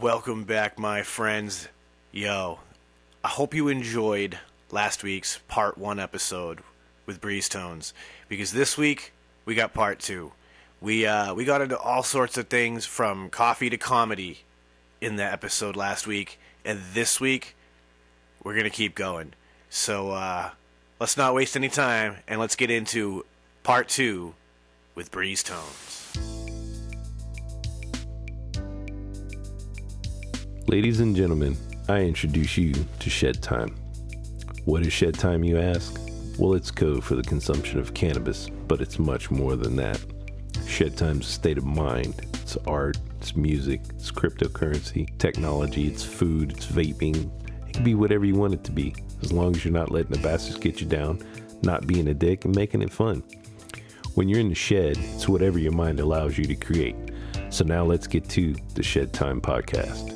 Welcome back, my friends. Yo, I hope you enjoyed last week's part 1 episode with Breezetones, because this week we got part 2. We got into all sorts of things from coffee to comedy in the episode last week, and this week we're going to keep going. So let's not waste any time and let's get into part 2 with Breezetones. Ladies and gentlemen, I introduce you to Shedtime. What is Shedtime, you ask? Well, it's code for the consumption of cannabis, but it's much more than that. Shedtime's a state of mind. It's art, it's music, it's cryptocurrency, technology, it's food, it's vaping. It can be whatever you want it to be, as long as you're not letting the bastards get you down, not being a dick, and making it fun. When you're in the shed, it's whatever your mind allows you to create. So now let's get to the Shedtime podcast.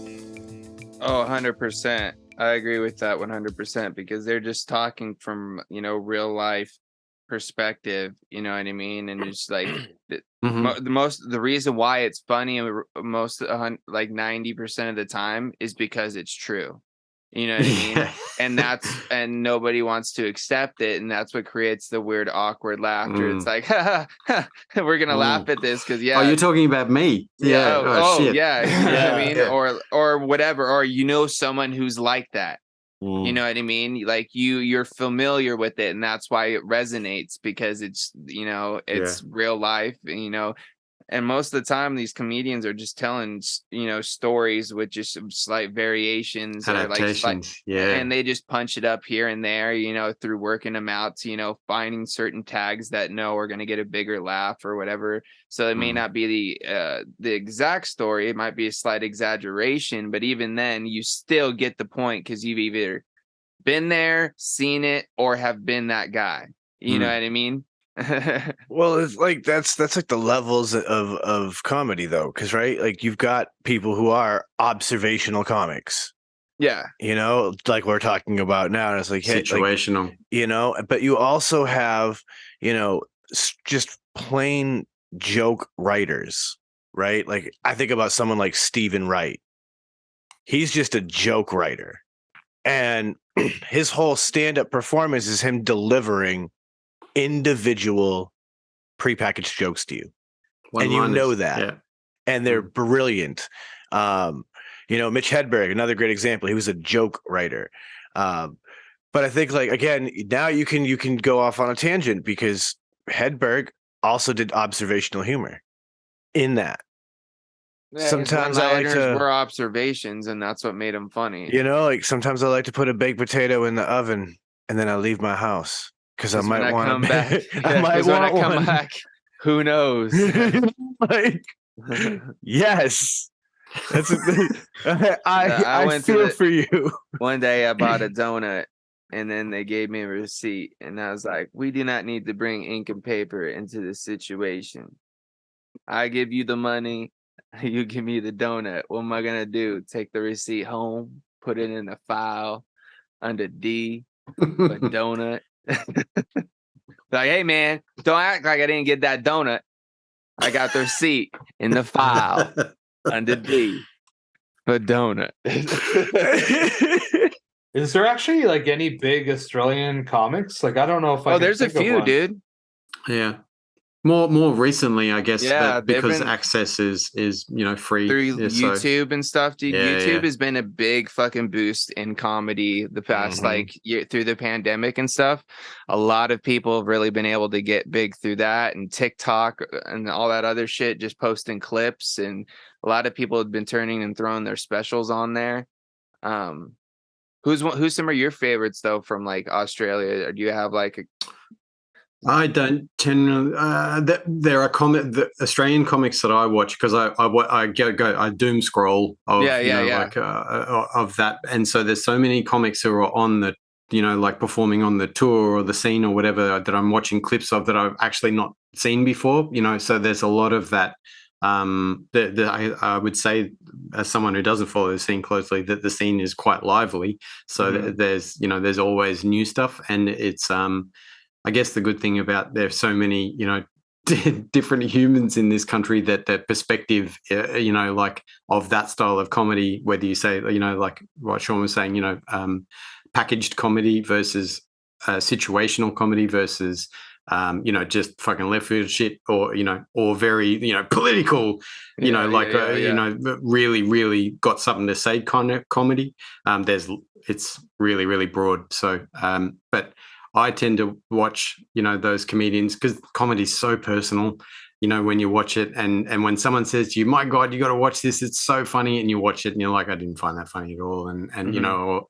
Oh, 100%. I agree with that 100% because they're just talking from, real life perspective, you know what I mean? And just like the reason why it's funny and most like 90% of the time is because it's true. You know what I mean? And nobody wants to accept it. And that's what creates the weird, awkward laughter. It's like, we're going to laugh at this because, Oh, you're talking about me. Yeah. Shit. Yeah. You know what I mean? Or whatever. Or, someone who's like that. You know what I mean? Like you're familiar with it. And that's why it resonates because it's, it's real life, and most of the time these comedians are just telling stories with just some slight variations or and they just punch it up here and there through working them out to finding certain tags that are going to get a bigger laugh or whatever. So it may not be the exact story, it might be a slight exaggeration, but even then you still get the point because you've either been there, seen it, or have been that guy. You know what I mean? Well, it's like that's like the levels of comedy though, because right, like you've got people who are observational comics, like we're talking about now, and it's like situational, but you also have just plain joke writers, right? Like I think about someone like Stephen Wright. He's just a joke writer, and his whole stand-up performance is him delivering individual prepackaged jokes to you. And you know that. And they're brilliant. Mitch Hedberg, another great example. He was a joke writer. But I think like again, now you can go off on a tangent because Hedberg also did observational humor in that. Sometimes I like to were observations, and that's what made them funny. Like sometimes I like to put a baked potato in the oven and then I leave my house. Because I might want to come back. I might want to come back. Who knows? Yes. That's I feel for you. One day I bought a donut and then they gave me a receipt and I was like, we do not need to bring ink and paper into this situation. I give you the money. You give me the donut. What am I going to do? Take the receipt home, put it in a file under D, a donut. Like, hey man, don't act like I didn't get that donut. I got the receipt in the file under D for donut. Is there actually like any big Australian comics? Like I don't know if I. Oh, there's a few, dude. Yeah. More recently, I guess, because access is free through YouTube and stuff. Dude, YouTube has been a big fucking boost in comedy the past year through the pandemic and stuff. A lot of people have really been able to get big through that, and TikTok and all that other shit, just posting clips. And a lot of people have been turning and throwing their specials on there. Who's some of your favorites though from like Australia? Or do you have like a I don't tend. There are the Australian comics that I watch because I doom scroll of of that, and so there's so many comics who are on the like performing on the tour or the scene or whatever that I'm watching clips of that I've actually not seen before. So there's a lot of that. I would say, as someone who doesn't follow the scene closely, that the scene is quite lively. So there's always new stuff, and it's I guess the good thing about there's so many, different humans in this country that perspective, like of that style of comedy, whether you say, like what Sean was saying, packaged comedy versus situational comedy versus, just fucking left field shit, or, or very, political, really, really got something to say kind of comedy. It's really, really broad. So, but I tend to watch, those comedians, because comedy's so personal, when you watch it, and when someone says to you, my God, you got to watch this, it's so funny, and you watch it and you're like, I didn't find that funny at all. And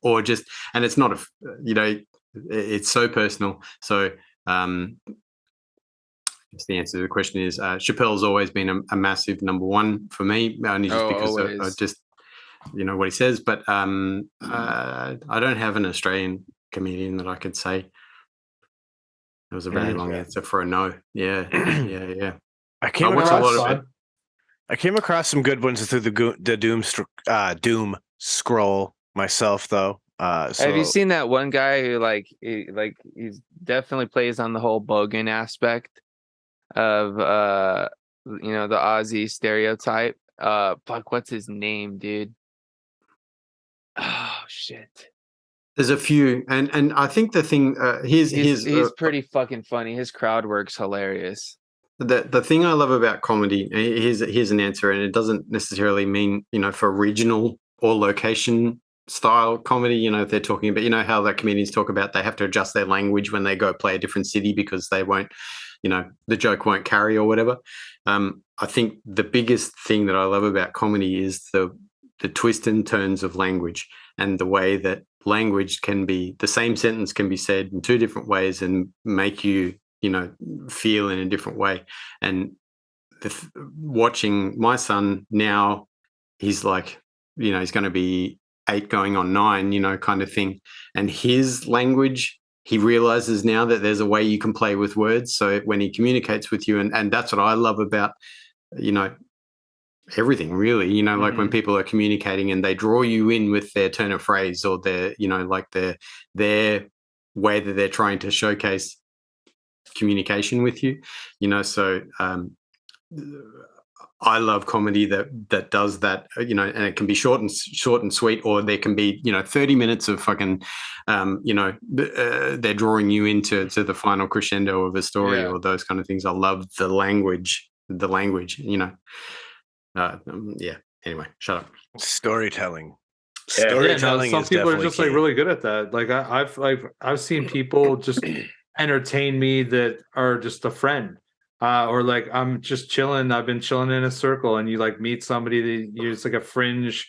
or just, and it's not it's so personal. So, the answer to the question is Chappelle's always been a massive number one for me, only just because of just, what he says. But I don't have an Australian comedian that I could say. It was a very long answer for a no. Yeah. I came across some good ones through the doom scroll myself, though. Have you seen that one guy who he's definitely plays on the whole bogan aspect of the Aussie stereotype? What's his name, dude? Oh shit. There's a few, and I think the thing he's pretty fucking funny. His crowd work's hilarious. The thing I love about comedy, here's an answer, and it doesn't necessarily mean, for regional or location style comedy, if they're talking about, how the comedians talk about they have to adjust their language when they go play a different city because they won't, the joke won't carry or whatever. I think the biggest thing that I love about comedy is the twists and turns of language, and the way that language can be, the same sentence can be said in two different ways and make you, feel in a different way. And watching my son now, he's like, he's going to be 8 going on 9, kind of thing. And his language, he realizes now that there's a way you can play with words. So when he communicates with you, and that's what I love about, everything really, like when people are communicating and they draw you in with their turn of phrase or their, like their way that they're trying to showcase communication with you, so I love comedy that does that, and it can be short and sweet, or there can be 30 minutes of fucking they're drawing you into the final crescendo of a story, or those kind of things. I love the language, anyway, shut up. Storytelling. Some people are just really good at that. Like I've seen people just entertain me that are just a friend, or like I'm just chilling. I've been chilling in a circle, and you meet somebody that you're just like a fringe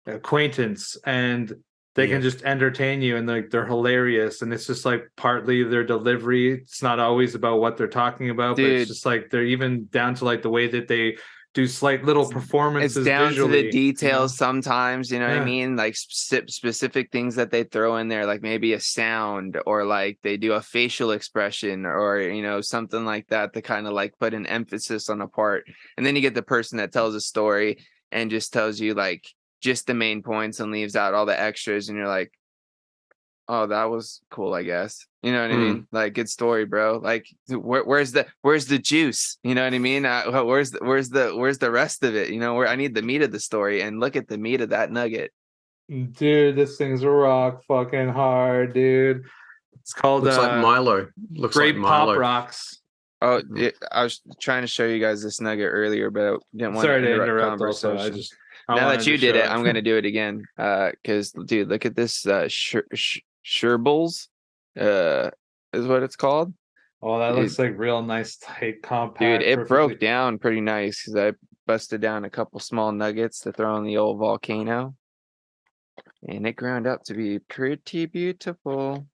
acquaintance, and they can just entertain you, and they're hilarious. And it's just partly their delivery. It's not always about what they're talking about, but it's just they're even down to the way that they do slight little performances. It's down visually, to the details sometimes, what I mean? Specific things that they throw in there, like maybe a sound, or they do a facial expression, or something like that to kind of put an emphasis on a part. And then you get the person that tells a story and just tells you just the main points and leaves out all the extras, and you're like, oh, that was cool, I guess. You know what I mean? Good story, bro. Where's the juice? You know what I mean? Where's the rest of it? Where I need the meat of the story, and look at the meat of that nugget. Dude, this thing's rock fucking hard, dude. It's called looks like Milo. Looks Great like Milo. Pop Rocks. Oh, I was trying to show you guys this nugget earlier, but I didn't want to interrupt conversation. Also, now that you did it, I'm going to do it again. Because, dude, look at this Sherbles, is what it's called. Oh, that looks real nice, tight, compact. Dude, it broke down pretty nice because I busted down a couple small nuggets to throw in the old volcano, and it ground up to be pretty beautiful.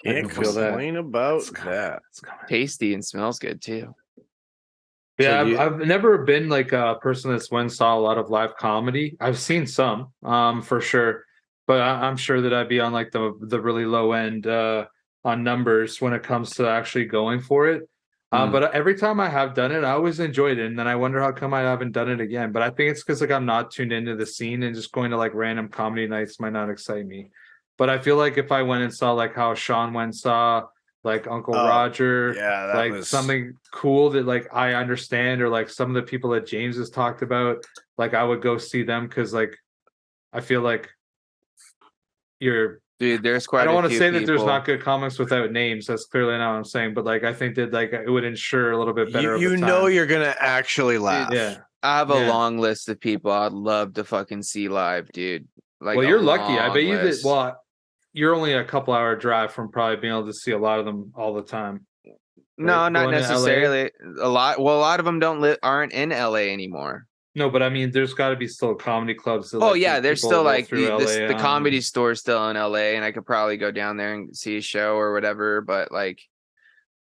Can't complain about that. Tasty and smells good too. Yeah, I've never been a person that's went and saw a lot of live comedy. I've seen some, for sure. But I'm sure that I'd be on the really low end on numbers when it comes to actually going for it. But every time I have done it, I always enjoyed it. And then I wonder how come I haven't done it again. But I think it's because I'm not tuned into the scene, and just going to random comedy nights might not excite me. But I feel if I went and saw how Sean went and saw like Uncle Roger, like something cool that like I understand, or like some of the people that James has talked about, like I would go see them because like I feel like you're. Dude, there's quite. I don't want to say people. that there's not good comics without names. That's clearly not what I'm saying. But like, I think that like it would ensure a little bit better. You know, you're gonna actually laugh. Dude, yeah, I have a long list of people I'd love to fucking see live, dude. Like, well, you're lucky. I bet you that. Well, you're only a couple hour drive from probably being able to see a lot of them all the time. No, not necessarily. A lot. Well, a lot of them aren't in LA anymore. No, but I mean, there's got to be still comedy clubs. That, there's still like the comedy store still in LA, and I could probably go down there and see a show or whatever. But like,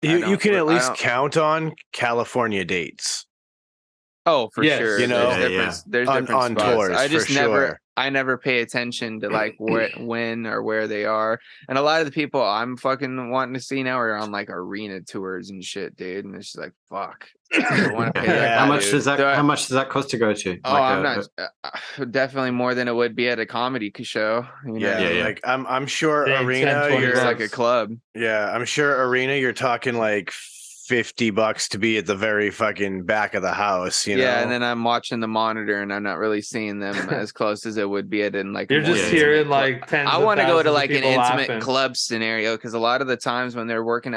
you can at least count on California dates. Oh, for sure. You know, there's different on tours. I just I never pay attention to like when or where they are. And a lot of the people I'm fucking wanting to see now are on like arena tours and shit, dude. And it's just like, fuck. I don't want to pay that. How much does that cost to go to? Oh, I'm not definitely more than it would be at a comedy show. You know? Like I'm sure arena, you're like a club. Yeah, I'm sure arena, you're talking like $50 to be at the very fucking back of the house, you know. Yeah, and then I'm watching the monitor and I'm not really seeing them as close as it would be at in like. You're just hearing like tens. I want to go to like an intimate club scenario because a lot of the times when they're working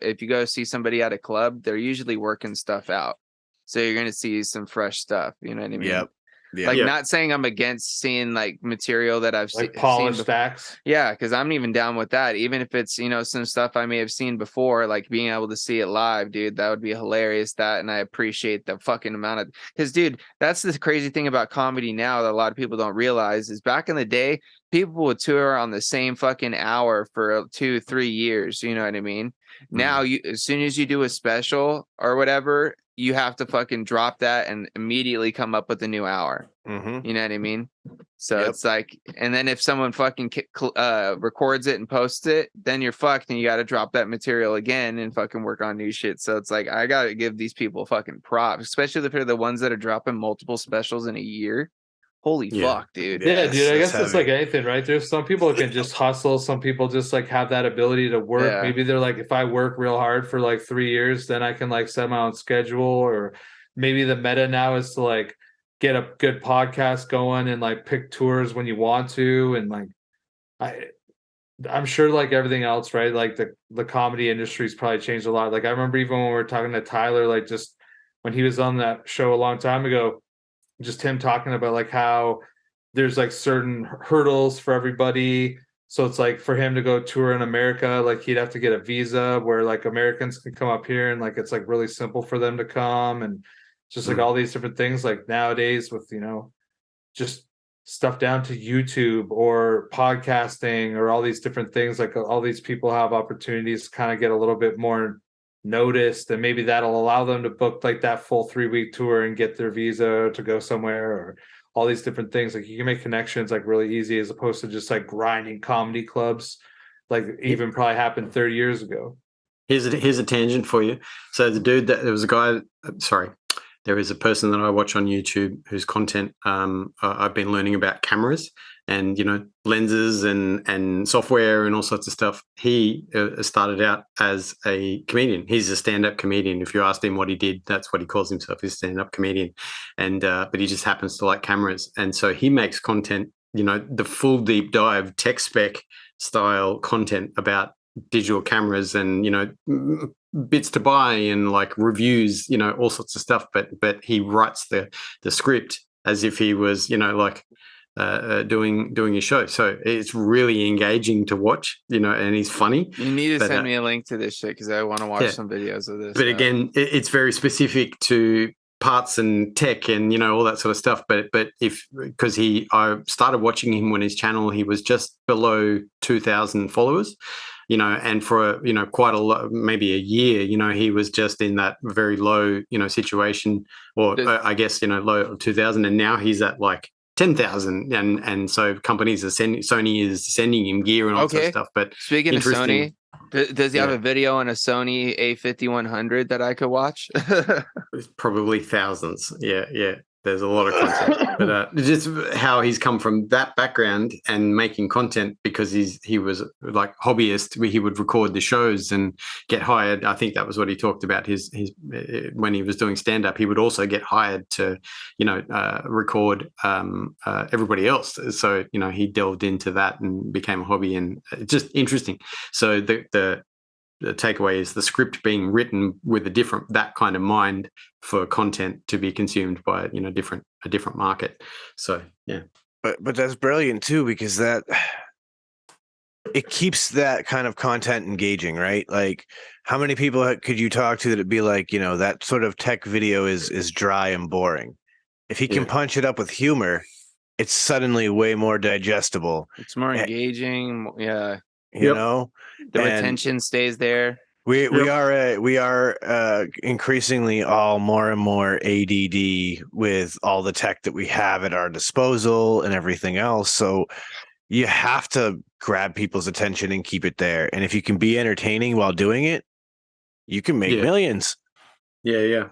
if you go see somebody at a club, they're usually working stuff out, so you're gonna see some fresh stuff. You know what I mean? Yep. Yeah. Like, not saying I'm against seeing like material that I've like polished stacks. Yeah, because I'm even down with that. Even if it's, you know, some stuff I may have seen before, like being able to see it live, dude, that would be hilarious. And I appreciate the fucking amount of, because dude, that's the crazy thing about comedy now that a lot of people don't realize is back in the day, people would tour on the same fucking hour for 2-3 years. You know what I mean? Now, as soon as you do a special or whatever, you have to fucking drop that and immediately come up with a new hour. You know what I mean? So it's like, and then if someone fucking records it and posts it, then you're fucked and you got to drop that material again and fucking work on new shit. So it's like, I got to give these people fucking props, especially if they're the ones that are dropping multiple specials in a year. Holy fuck, dude. Yeah, dude, I guess it's like anything, right? There's some people that can just hustle. Some people just like have that ability to work. Yeah. Maybe they're like, if I work real hard for like 3 years, then I can like set my own schedule. Or maybe the meta now is to like get a good podcast going and like pick tours when you want to. And like, I'm sure like everything else, right? Like the comedy industry's probably changed a lot. Like I remember even when we were talking to Tyler, like just when he was on that show a long time ago, just him talking about like how there's like certain hurdles for everybody. So it's like for him to go tour in America, like he'd have to get a visa where like Americans can come up here and like it's like really simple for them to come, and just like all these different things. Like nowadays with, you know, just stuff down to YouTube or podcasting or all these different things, like all these people have opportunities to kind of get a little bit more noticed, and maybe that'll allow them to book like that full 3-week tour and get their visa to go somewhere, or all these different things. Like you can make connections like really easy as opposed to just like grinding comedy clubs like even probably happened 30 years ago. Here's a tangent for you. So there is a person that I watch on YouTube whose content I've been learning about cameras and, you know, lenses and software and all sorts of stuff. He started out as a comedian. He's a stand-up comedian. If you asked him what he did, that's what he calls himself, he's a stand-up comedian. And but he just happens to like cameras. And so he makes content, you know, the full deep dive tech spec style content about digital cameras and, you know, bits to buy and like reviews, you know, all sorts of stuff. But he writes the script as if he was, you know, like doing a show. So it's really engaging to watch, you know, and he's funny. You need to send me a link to this shit because I want to watch some videos of this. But again, it's very specific to parts and tech and, you know, all that sort of stuff. But because I started watching him when his channel, he was just below 2,000 followers. You know, and for, you know, quite a lot, maybe a year, you know, he was just in that very low, you know, situation, or I guess, you know, low 2,000, and now he's at like 10,000, and so companies are Sony is sending him gear and all sorts of stuff. But speaking of Sony, does he have a video on a Sony A5100 that I could watch? It's probably thousands. Yeah. There's a lot of content, but just how he's come from that background and making content because he was like hobbyist. He would record the shows and get hired. I think that was what he talked about. His when he was doing stand up, he would also get hired to, record everybody else. So he delved into that and became a hobby, and it's just interesting. So the takeaway is the script being written with that kind of mind for content to be consumed by a different market. So yeah, but that's brilliant too, because that it keeps that kind of content engaging, right? Like, how many people could you talk to that it'd be like, that sort of tech video is dry and boring. If he can punch it up with humor, it's suddenly way more digestible. It's more engaging. Yeah. The retention stays there. We are increasingly all more and more ADD with all the tech that we have at our disposal and everything else. So you have to grab people's attention and keep it there. And if you can be entertaining while doing it, you can make millions. Yeah.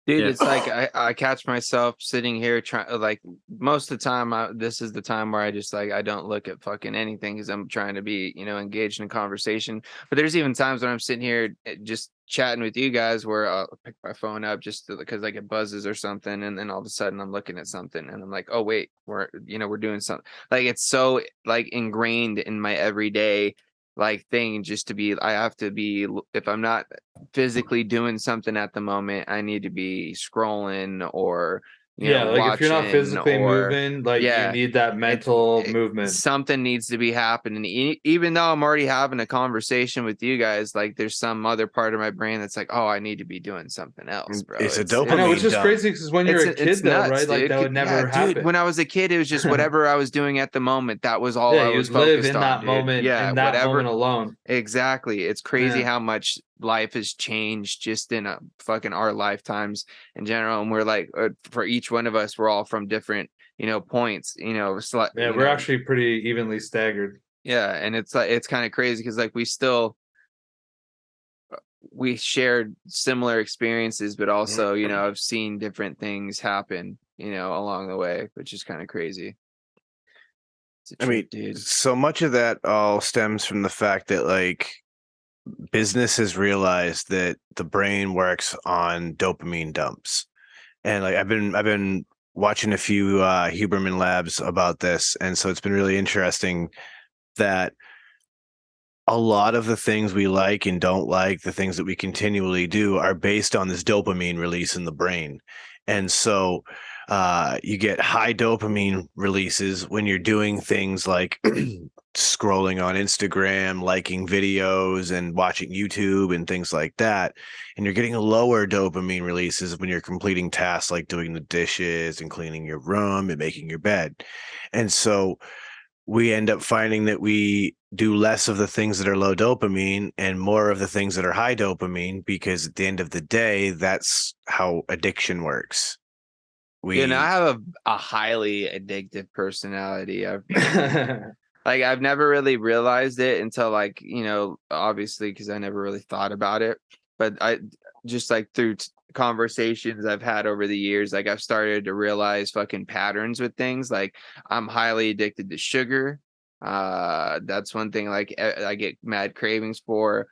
Dude, it's like I catch myself sitting here trying, like, most of the time, this is the time where I just like I don't look at fucking anything because I'm trying to be, engaged in a conversation. But there's even times when I'm sitting here just chatting with you guys where I'll pick my phone up just because like it buzzes or something, and then all of a sudden I'm looking at something and I'm like, oh wait, we're doing something. Like, it's so like ingrained in my everyday like thing just to be, I have to be, if I'm not physically doing something at the moment, I need to be scrolling or like if you're not physically moving, like you need that mental movement. Something needs to be happening. Even though I'm already having a conversation with you guys, like there's some other part of my brain that's like, oh, I need to be doing something else, bro. It's a dopamine. I know, which is crazy because when you're a kid, though, right? Like that would never happen. Dude, when I was a kid, it was just whatever I was doing at the moment. That was all I was focused in on. That moment, in that moment alone. Exactly. It's crazy how much life has changed just in our lifetimes in general, and we're like, for each one of us, we're all from different points, we're actually pretty evenly staggered. And it's like, it's kind of crazy because like we shared similar experiences, but also I've seen different things happen along the way, which is kind of crazy. Dude, so much of that all stems from the fact that like business has realized that the brain works on dopamine dumps. And like I've been watching a few Huberman Labs about this, and so it's been really interesting that a lot of the things we like and don't like, the things that we continually do, are based on this dopamine release in the brain. And so you get high dopamine releases when you're doing things like scrolling on Instagram, liking videos and watching YouTube and things like that. And you're getting lower dopamine releases when you're completing tasks like doing the dishes and cleaning your room and making your bed. And so we end up finding that we do less of the things that are low dopamine and more of the things that are high dopamine, because at the end of the day, that's how addiction works. I have a highly addictive personality. I've never really realized it until like, obviously, because I never really thought about it. But I just like through conversations I've had over the years, like I've started to realize fucking patterns with things. Like I'm highly addicted to sugar. That's one thing like I get mad cravings for.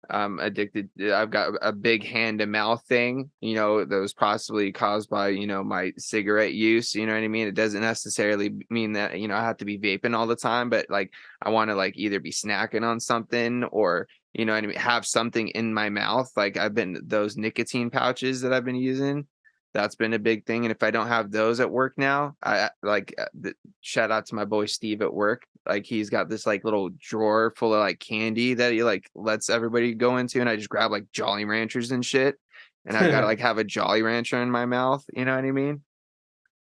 I'm addicted. I've got a big hand to mouth thing, that was possibly caused by, my cigarette use. You know what I mean? It doesn't necessarily mean that, I have to be vaping all the time, but like I want to like either be snacking on something or, what I mean, have something in my mouth. Like those nicotine pouches that I've been using, that's been a big thing. And if I don't have those at work now, I like shout out to my boy Steve at work. Like he's got this like little drawer full of like candy that he like lets everybody go into, and I just grab like Jolly Ranchers and shit, and I've got to like have a Jolly Rancher in my mouth. You know what I mean?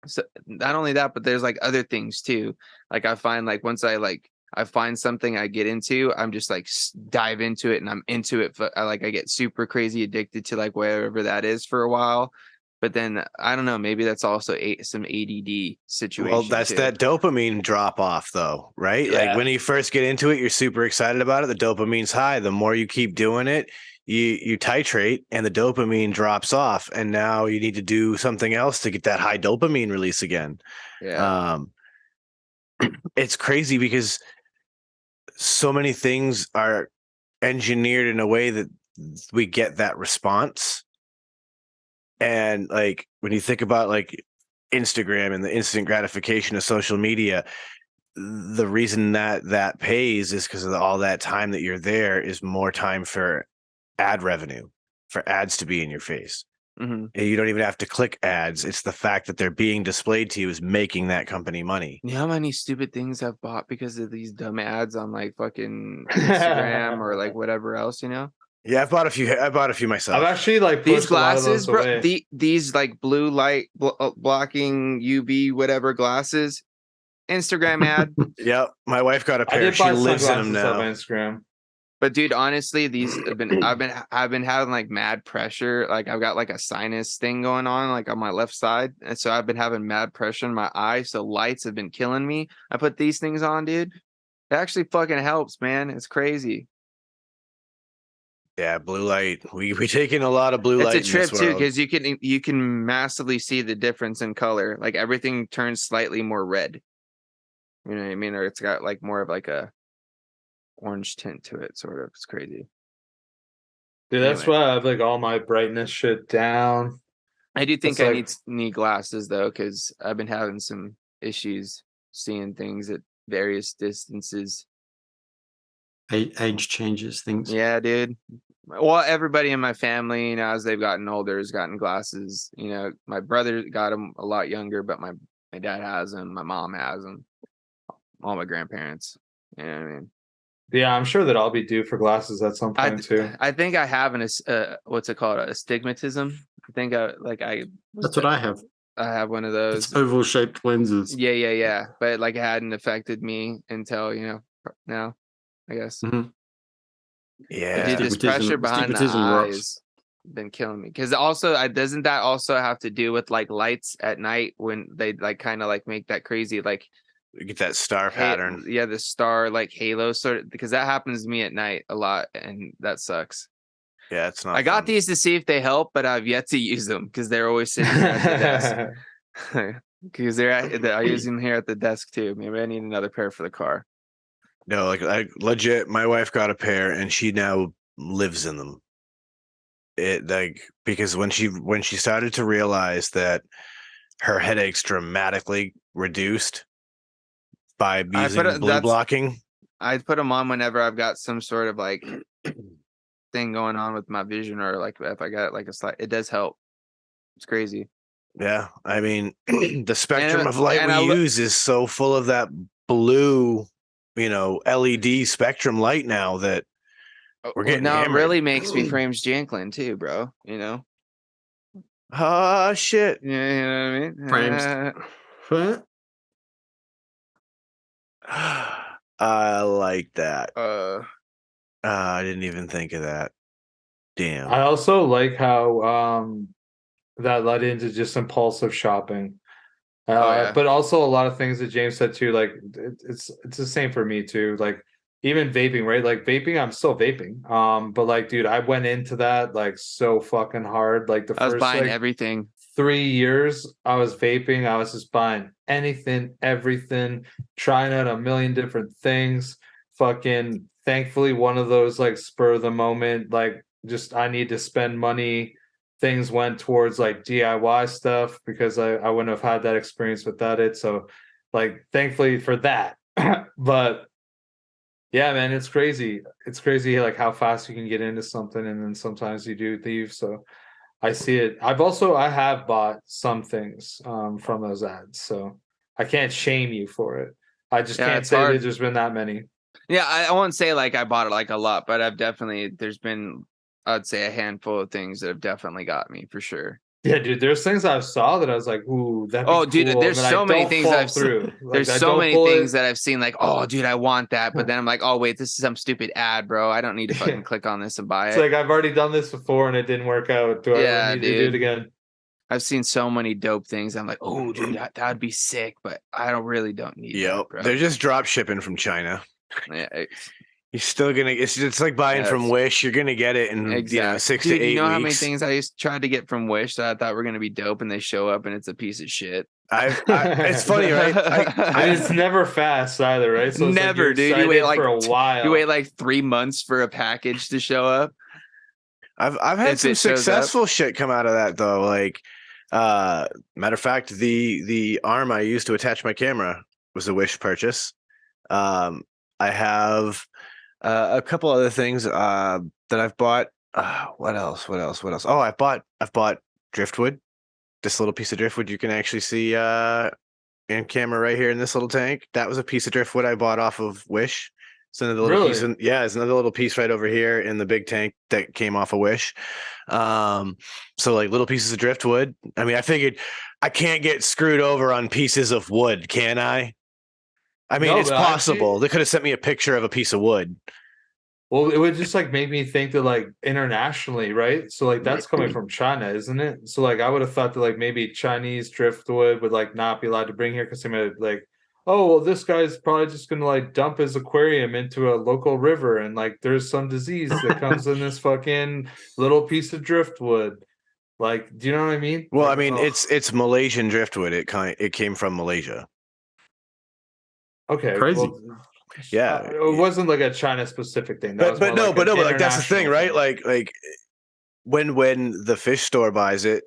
So not only that, but there's like other things too. Like I find like once I find something I get into, I'm just like dive into it, and I'm into it. I get super crazy addicted to like whatever that is for a while. But then I don't know, maybe that's also some ADD situation. Well, that's too. That dopamine drop off though, right? Yeah. Like when you first get into it, you're super excited about it. The dopamine's high. The more you keep doing it, you titrate and the dopamine drops off, and now you need to do something else to get that high dopamine release again. Yeah. It's crazy because so many things are engineered in a way that we get that response. And like when you think about like Instagram and the instant gratification of social media, the reason that pays is because of all that time that you're there is more time for ad revenue, for ads to be in your face. Mm-hmm. And you don't even have to click ads. It's the fact that they're being displayed to you is making that company money. You know how many stupid things I've bought because of these dumb ads on like fucking Instagram or like whatever else, you know? Yeah, I bought a few myself. I've actually like these glasses, bro. These like blue light blocking UV whatever glasses. Instagram ad. Yep, my wife got a pair. She lives in them now. Instagram. But dude, honestly, these have been I've been having like mad pressure. Like I've got like a sinus thing going on like on my left side. And so I've been having mad pressure in my eye. So lights have been killing me. I put these things on, dude. It actually fucking helps, man. It's crazy. Yeah, blue light. We take in a lot of blue light. It's a trip too, because you can massively see the difference in color. Like everything turns slightly more red. You know what I mean? Or it's got like more of like a orange tint to it, sort of. It's crazy. Dude, that's why I have like all my brightness shit down. I do think I need glasses though, because I've been having some issues seeing things at various distances. Age changes things. Yeah, dude. Well, everybody in my family, you know, as they've gotten older, has gotten glasses. You know, my brother got them a lot younger, but my dad has them. My mom has them. All my grandparents. You know what I mean? Yeah, I'm sure that I'll be due for glasses at some point too. I think I have what's it called? Astigmatism. I think That's what I have. I have one of those. It's oval shaped lenses. Yeah. But like it hadn't affected me until, you know, now, I guess. Mm-hmm. Yeah. Dude, this pressure behind the eyes been killing me. Because also, doesn't that also have to do with like lights at night when they like kind of like make that crazy like you get that star pattern? Yeah, the star like halo sort of, because that happens to me at night a lot, and that sucks. Yeah, it's not. I got these to see if they help, but I've yet to use them because they're always sitting here at the desk. Because I use them here at the desk too. Maybe I need another pair for the car. No, like legit, my wife got a pair and she now lives in them. It like because when she started to realize that her headaches dramatically reduced by using blue blocking. I put them on whenever I've got some sort of like thing going on with my vision, or like if I got like a slight, it does help. It's crazy. Yeah, I mean the spectrum of light we use is so full of that blue, you know, LED spectrum light now that we're getting now hammered. It really makes me frames Janklin too, bro. You know. Shit. Yeah, you know what I mean. Frames. I like that. I didn't even think of that. Damn. I also like how that led into just impulsive shopping. But also a lot of things that James said too, like it's the same for me too. Like even vaping, right? Like vaping, I'm still vaping. But like, dude, I went into that like so fucking hard. Like I was buying like, everything. 3 years I was vaping. I was just buying anything, everything, trying out a million different things. Fucking thankfully, one of those like spur of the moment, like just I need to spend money. Things went towards like DIY stuff because I wouldn't have had that experience without it. So like thankfully for that. But yeah, man, it's crazy. It's crazy like how fast you can get into something and then sometimes you do leave. So I see it. I have bought some things from those ads, so I can't shame you for it. I just can't say that there's been that many. Yeah, I won't say like I bought it like a lot, but there's been, I'd say, a handful of things that have definitely got me for sure. Yeah, dude, there's things I saw that I was like, ooh, that'd be cool. Dude, there's so many things I've seen. Like, there's so many things that I've seen like, oh, dude, I want that. But then I'm like, oh, wait, this is some stupid ad, bro. I don't need to fucking click on this and buy it. It's like, I've already done this before and it didn't work out. Do I need to do it again? I've seen so many dope things. I'm like, oh, dude, that'd be sick. But I don't need that, bro. They're just drop shipping from China. Yeah. You're still gonna. It's like buying from Wish. You're gonna get it in 6 to 8 weeks. You know how many things I used to try to get from Wish that I thought were gonna be dope, and they show up and it's a piece of shit. It's funny, right? It's never fast either, right? So never, dude. You wait like for a while. You wait like 3 months for a package to show up. I've had some successful shit come out of that though. Like, matter of fact, the arm I used to attach my camera was a Wish purchase. I have a couple other things that I've bought. What else? Oh, I've bought driftwood. This little piece of driftwood you can actually see in camera right here in this little tank. That was a piece of driftwood I bought off of Wish. It's another little piece. It's another little piece right over here in the big tank that came off of Wish. So like little pieces of driftwood. I mean, I figured I can't get screwed over on pieces of wood, can I? I mean, it's possible. They could have sent me a picture of a piece of wood. Well, it would just like make me think that like internationally, right? So like that's coming from China, isn't it? So like I would have thought that like maybe Chinese driftwood would like not be allowed to bring here because they might like, oh well, this guy's probably just gonna like dump his aquarium into a local river and like there's some disease that comes in this fucking little piece of driftwood. Like, do you know what I mean? Well, like, I mean, it's Malaysian driftwood. It came from Malaysia. Okay, crazy. Well, it wasn't like a China specific thing. But like that's the thing, right? Like when the fish store buys it,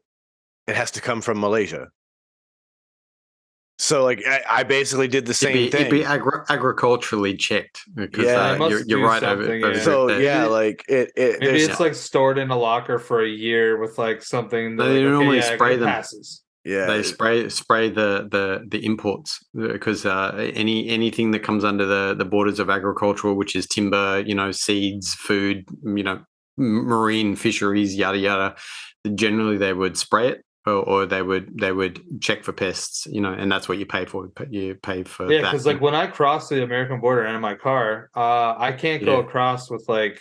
it has to come from Malaysia. So like I basally did the same thing. It'd be agriculturally checked because you're right over. Yeah. So like it maybe it's like stored in a locker for a year with like something. They normally spray them. Passes. Yeah, they spray the imports because anything that comes under the borders of agricultural, which is timber, seeds, food, marine fisheries, yada yada. Generally, they would spray it. Or they would check for pests, and that's what you pay for. You pay for that. Because like when I cross the American border in my car, I can't go across with like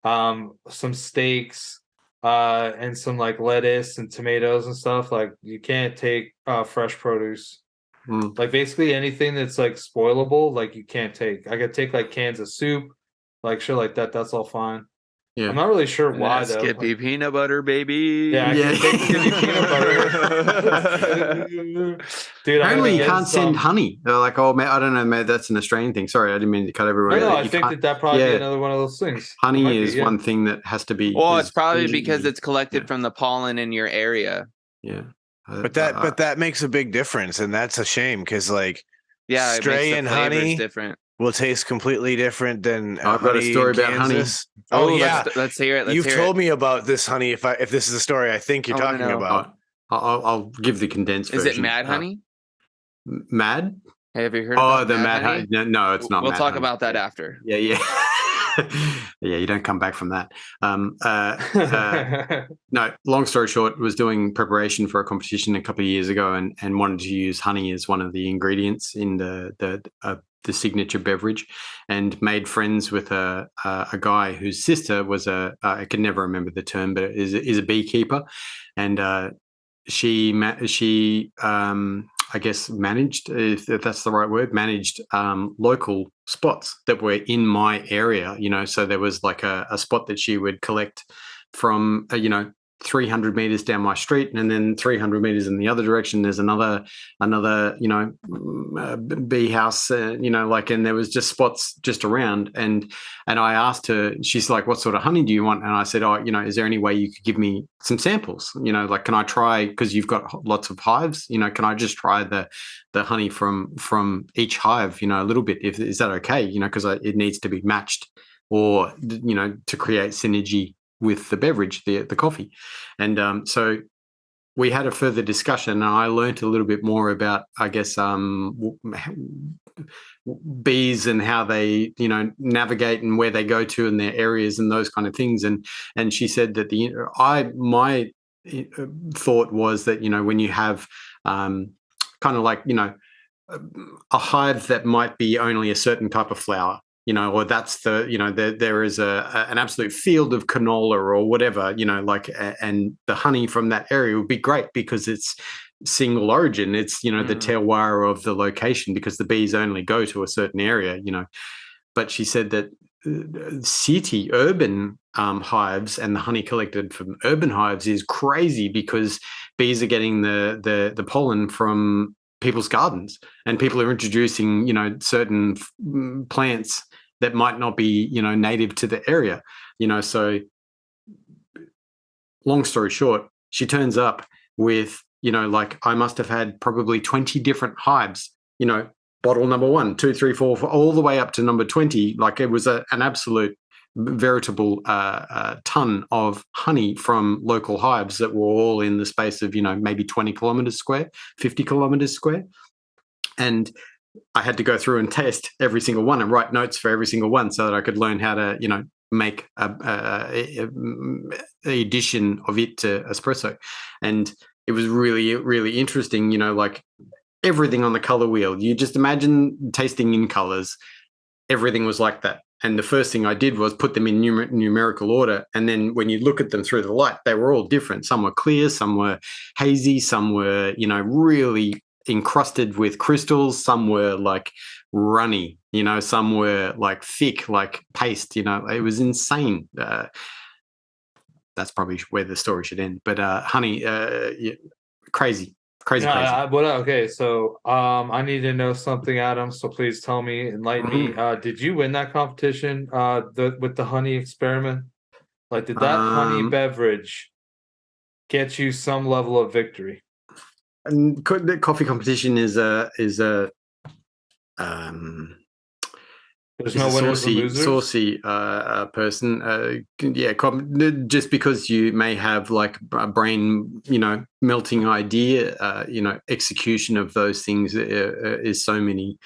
some steaks and some like lettuce and tomatoes and stuff. Like you can't take fresh produce. Like basically anything that's like spoilable, like you can't take. I could take like cans of soup, like shit like that. That's all fine. Yeah. I'm not really sure why though. Skippy peanut butter, baby. Yeah, Skippy peanut butter. Dude, apparently you can't send honey. They're like, oh, man, I don't know, man, that's an Australian thing. Sorry, I didn't mean to cut everyone. No, I think that probably be another one of those things. Honey is one thing that has to be. Well, it's probably because it's collected from the pollen in your area. Yeah, but that makes a big difference, and that's a shame because like stray and honey different. Will taste completely different than I've got a story about honey. Oh yeah, let's hear it. You've told me about this honey. If this is a story I think you're talking about, I'll give the condensed version. Is it Mad Honey? Mad? Have you heard? Oh, the Mad Honey? No, it's not. We'll talk about that after. Yeah. Yeah, you don't come back from that. No, long story short, was doing preparation for a competition a couple of years ago and wanted to use honey as one of the ingredients in the signature beverage, and made friends with a guy whose sister was I can never remember the term, but is a beekeeper, and she I guess managed, if that's the right word, managed local spots that were in my area, so there was like a spot that she would collect from 300 meters down my street, and then 300 meters in the other direction there's another bee house, and there was just spots just around, and I asked her, she's like, what sort of honey do you want? And I said, is there any way you could give me some samples, like, can I try, because you've got lots of hives, can I just try the honey from each hive, a little bit, is that okay, because it needs to be matched, or to create synergy with the beverage, the coffee. And so we had a further discussion, and I learned a little bit more about, I guess, bees and how they, navigate and where they go to in their areas and those kind of things. And she said that my thought was that, when you have kind of like, a hive that might be only a certain type of flower, or that's there is an absolute field of canola or whatever, and the honey from that area would be great because it's single origin. It's, the terroir of the location, because the bees only go to a certain area, but she said that urban hives and the honey collected from urban hives is crazy, because bees are getting the pollen from people's gardens, and people are introducing, certain plants that might not be, native to the area, so long story short, she turns up with, I must have had probably 20 different hives, bottle number 1, 2, 3, 4, all the way up to number 20. Like, it was an absolute veritable ton of honey from local hives that were all in the space of, maybe 20 kilometers square, 50 kilometers square. And I had to go through and test every single one and write notes for every single one so that I could learn how to, make a addition of it to espresso. And it was really, really interesting, like everything on the color wheel. You just imagine tasting in colors. Everything was like that. And the first thing I did was put them in numerical order. And then when you look at them through the light, they were all different. Some were clear, some were hazy, some were, really encrusted with crystals, some were like runny, some were like thick, like paste, it was insane. That's probably where the story should end. But honey, crazy. Okay, so I need to know something, Adam, so please tell me, enlighten me. Did you win that competition with the honey experiment? Like, did that honey beverage get you some level of victory? And the coffee competition is a there's no winners and losers? Saucy person. Just because you may have like a brain, melting idea, execution of those things is so many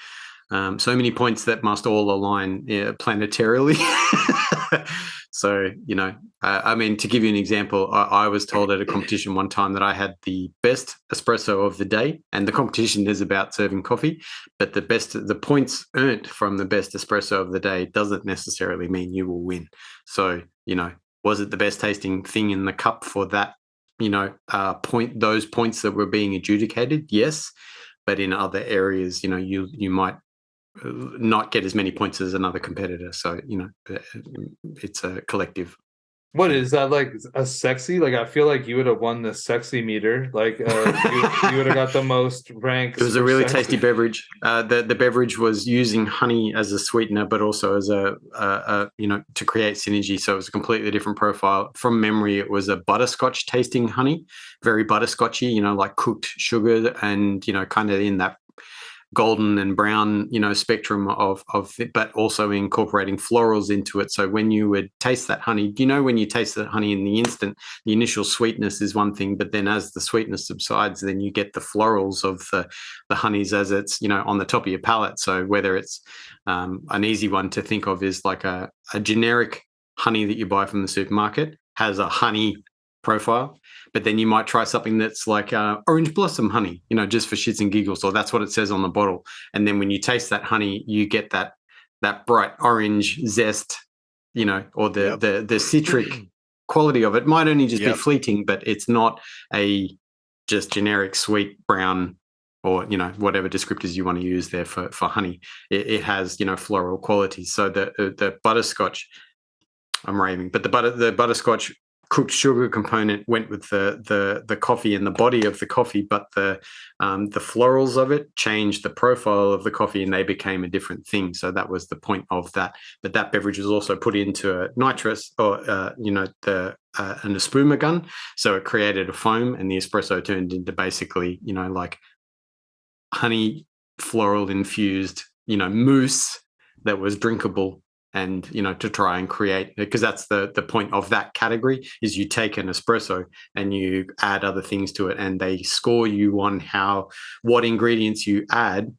points that must all align planetarily. So, I mean, to give you an example, I was told at a competition one time that I had the best espresso of the day, and the competition is about serving coffee, but the points earned from the best espresso of the day doesn't necessarily mean you will win. So, was it the best tasting thing in the cup for that, those points that were being adjudicated? Yes. But in other areas, you might not get as many points as another competitor. So, it's a collective. What is that, like a sexy? Like, I feel like you would have won the sexy meter. Like, you would have got the most ranks. It was a really tasty beverage. The beverage was using honey as a sweetener, but also as a to create synergy. So it was a completely different profile. From memory, it was a butterscotch tasting honey, very butterscotchy. Like cooked sugar, and kind of in that golden and brown, spectrum of it, but also incorporating florals into it. So when you would taste that honey, when you taste that honey in the instant, the initial sweetness is one thing, but then as the sweetness subsides, then you get the florals of the honeys as it's, on the top of your palate. So whether it's an easy one to think of is like a generic honey that you buy from the supermarket has a honey profile, but then you might try something that's like orange blossom honey, just for shits and giggles, or that's what it says on the bottle. And then when you taste that honey, you get that bright orange zest, or the citric quality of it. Might only just be fleeting, but it's not a just generic sweet brown, or whatever descriptors you want to use there for honey. It has floral qualities. So the butterscotch, I'm raving, but the butterscotch cooked sugar component went with the coffee and the body of the coffee, but the florals of it changed the profile of the coffee, and they became a different thing. So that was the point of that. But that beverage was also put into a nitrous, or an espuma gun, so it created a foam, and the espresso turned into basically like honey floral infused mousse that was drinkable. And to try and create, because that's the point of that category, is you take an espresso and you add other things to it, and they score you on what ingredients you add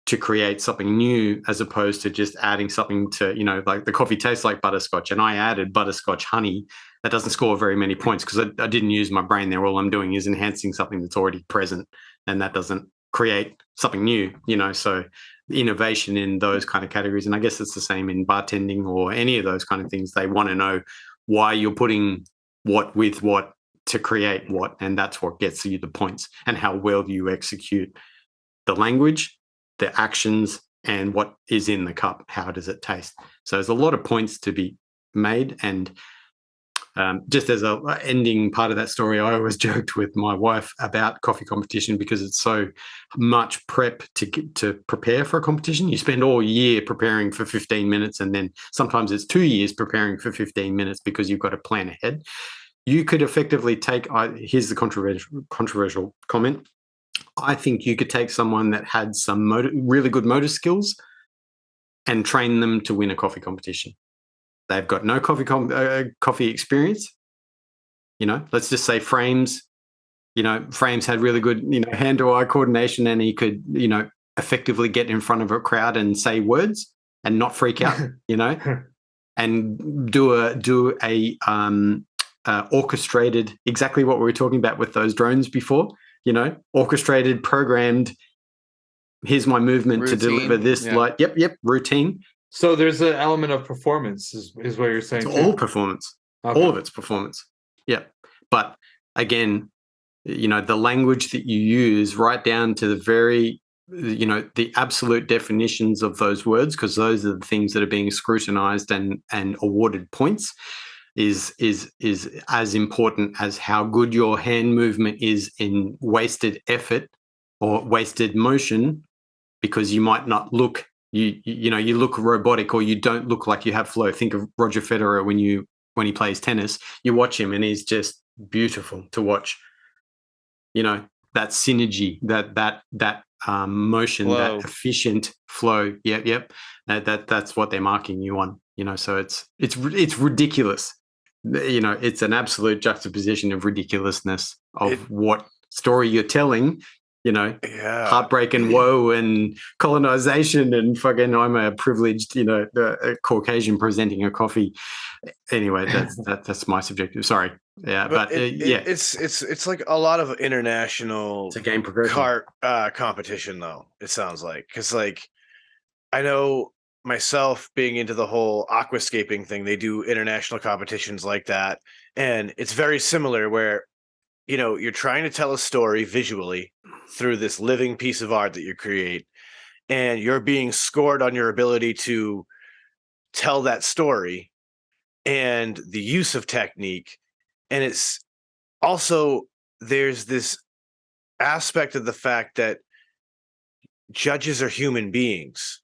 to create something new, as opposed to just adding something to, like the coffee tastes like butterscotch, and I added butterscotch honey. That doesn't score very many points because I didn't use my brain there. All I'm doing is enhancing something that's already present, and that doesn't create something new, so innovation in those kind of categories. And I guess it's the same in bartending or any of those kind of things. They want to know why you're putting what with what to create what, and that's what gets you the points, and how well you execute the language, the actions, and what is in the cup. How does it taste? So there's a lot of points to be made. And just as a ending part of that story, I always joked with my wife about coffee competition because it's so much prep to prepare for a competition. You spend all year preparing for 15 minutes, and then sometimes it's 2 years preparing for 15 minutes because you've got to plan ahead. You could effectively take, here's the controversial comment. I think you could take someone that had some really good motor skills and train them to win a coffee competition. They've got no coffee experience. Let's just say Frames. Frames had really good, hand-to-eye coordination, and he could, effectively get in front of a crowd and say words and not freak out, and do a orchestrated, exactly what we were talking about with those drones before. Orchestrated, programmed. Here's my movement routine, to deliver this. Yeah. Routine. So there's an element of performance, is what you're saying. It's all performance. Okay. All of it's performance. Yeah. But again, the language that you use, right down to the very, the absolute definitions of those words, because those are the things that are being scrutinized and awarded points, is as important as how good your hand movement is in wasted effort or wasted motion, because you might not look. You look robotic, or you don't look like you have flow. Think of Roger Federer when he plays tennis. You watch him and he's just beautiful to watch. That synergy, that motion, flow. That efficient flow. Yep. That's what they're marking you on. So it's ridiculous. It's an absolute juxtaposition of ridiculousness of what story you're telling. Heartbreak and woe and colonization and fucking I'm a privileged, a Caucasian presenting a coffee. Anyway, that's my subjective. Sorry. Yeah, but it's like a lot of international. It's a game progression. Competition, though. It sounds like, because I know myself being into the whole aquascaping thing. They do international competitions like that, and it's very similar where. You're trying to tell a story visually through this living piece of art that you create, and you're being scored on your ability to tell that story and the use of technique. And it's also, there's this aspect of the fact that judges are human beings.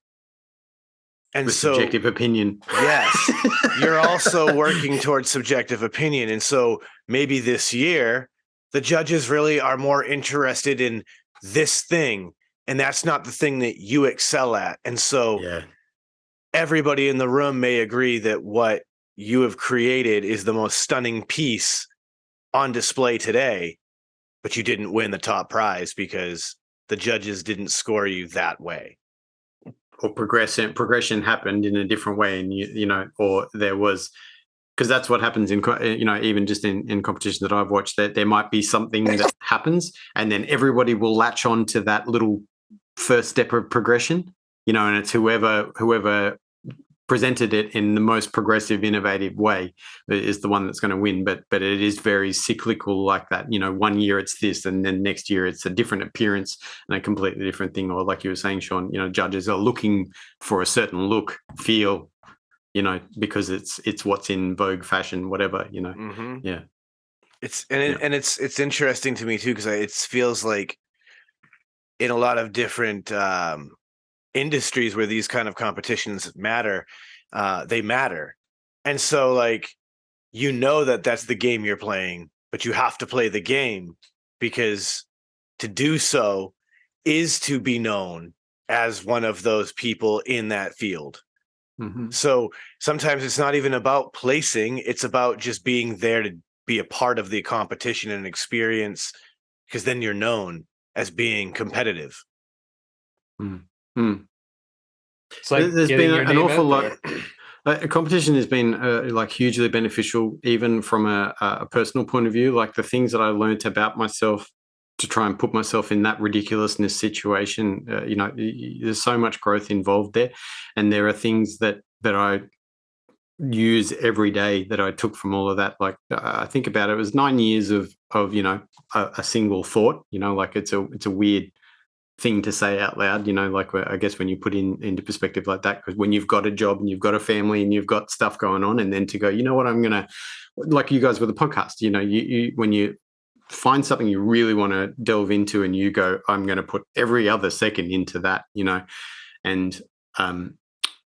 And with subjective opinion. Yes, you're also working towards subjective opinion. And so maybe this year, the judges really are more interested in this thing, and that's not the thing that you excel at. And so everybody in the room may agree that what you have created is the most stunning piece on display today, but you didn't win the top prize because the judges didn't score you that way. Or progression happened in a different way, and or there was. Because that's what happens in, even just in competitions that I've watched, that there might be something that happens, and then everybody will latch on to that little first step of progression, and it's whoever presented it in the most progressive, innovative way is the one that's going to win. But it is very cyclical like that. 1 year it's this, and then next year it's a different appearance and a completely different thing. Or like you were saying, Sean, judges are looking for a certain look, feel, because it's what's in vogue, fashion, whatever, Mm-hmm. Yeah. It's interesting to me too, because it feels like in a lot of different industries where these kind of competitions matter, they matter. And so that's the game you're playing, but you have to play the game, because to do so is to be known as one of those people in that field. Mm-hmm. So sometimes it's not even about placing, it's about just being there to be a part of the competition and experience, because then you're known as being competitive. Mm-hmm. It's like there's been an awful lot. Competition has been hugely beneficial, even from a personal point of view. Like the things that I learned about myself to try and put myself in that ridiculousness situation, there's so much growth involved there, and there are things that I use every day that I took from all of that. Like I think about it, it was 9 years of a single thought. It's a weird thing to say out loud, like I guess when you put into perspective like that, because when you've got a job and you've got a family and you've got stuff going on, and then to go, what, I'm gonna, like you guys with the podcast, you when you find something you really want to delve into and you go, I'm going to put every other second into that, and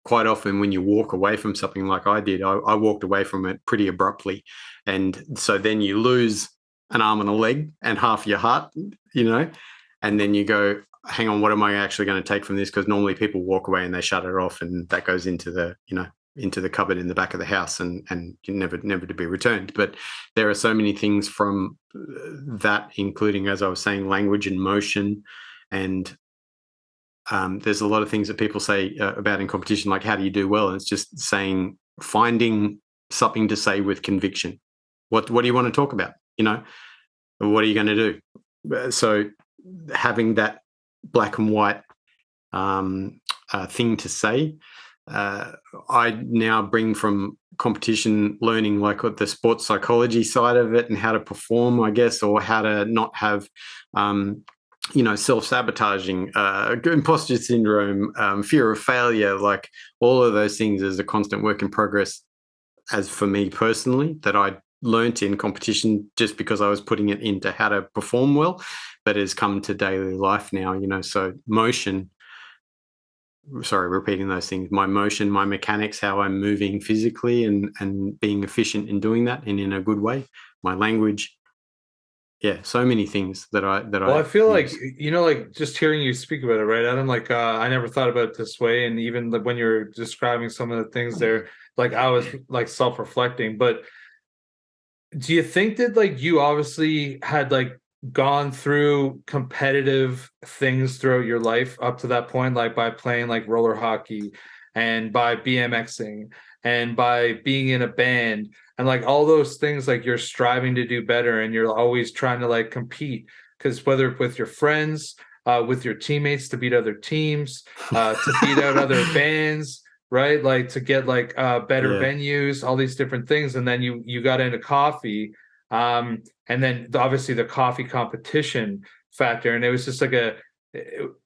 quite often when you walk away from something like I did, I walked away from it pretty abruptly, and so then you lose an arm and a leg and half your heart, and then you go, hang on, what am I actually going to take from this? Because normally people walk away and they shut it off, and that goes into the into the cupboard in the back of the house, and never to be returned. But there are so many things from that, including, as I was saying, language and motion, and there's a lot of things that people say about in competition, like how do you do well? And it's just finding something to say with conviction. What do you want to talk about? What are you going to do? So having that black and white thing to say, I now bring from competition learning, like the sports psychology side of it and how to perform, I guess, or how to not have self-sabotaging, imposter syndrome, fear of failure, like all of those things is a constant work in progress, as for me personally, that I learnt in competition just because I was putting it into how to perform well, but has come to daily life now, so motion, sorry, repeating those things, my motion, my mechanics, how I'm moving physically and being efficient in doing that and in a good way, my language. Yeah, so many things that I feel use. Like, like just hearing you speak about it, right, Adam, like I never thought about it this way. And even when you're describing some of the things there, like I was like self-reflecting. But do you think that like you obviously had like gone through competitive things throughout your life up to that point, like by playing like roller hockey and by BMXing and by being in a band and like all those things, like you're striving to do better and you're always trying to like compete, because whether with your friends, with your teammates, to beat other teams, to beat out other bands, right, like to get like better venues, all these different things. And then you got into coffee, and then obviously the coffee competition factor, and it was just like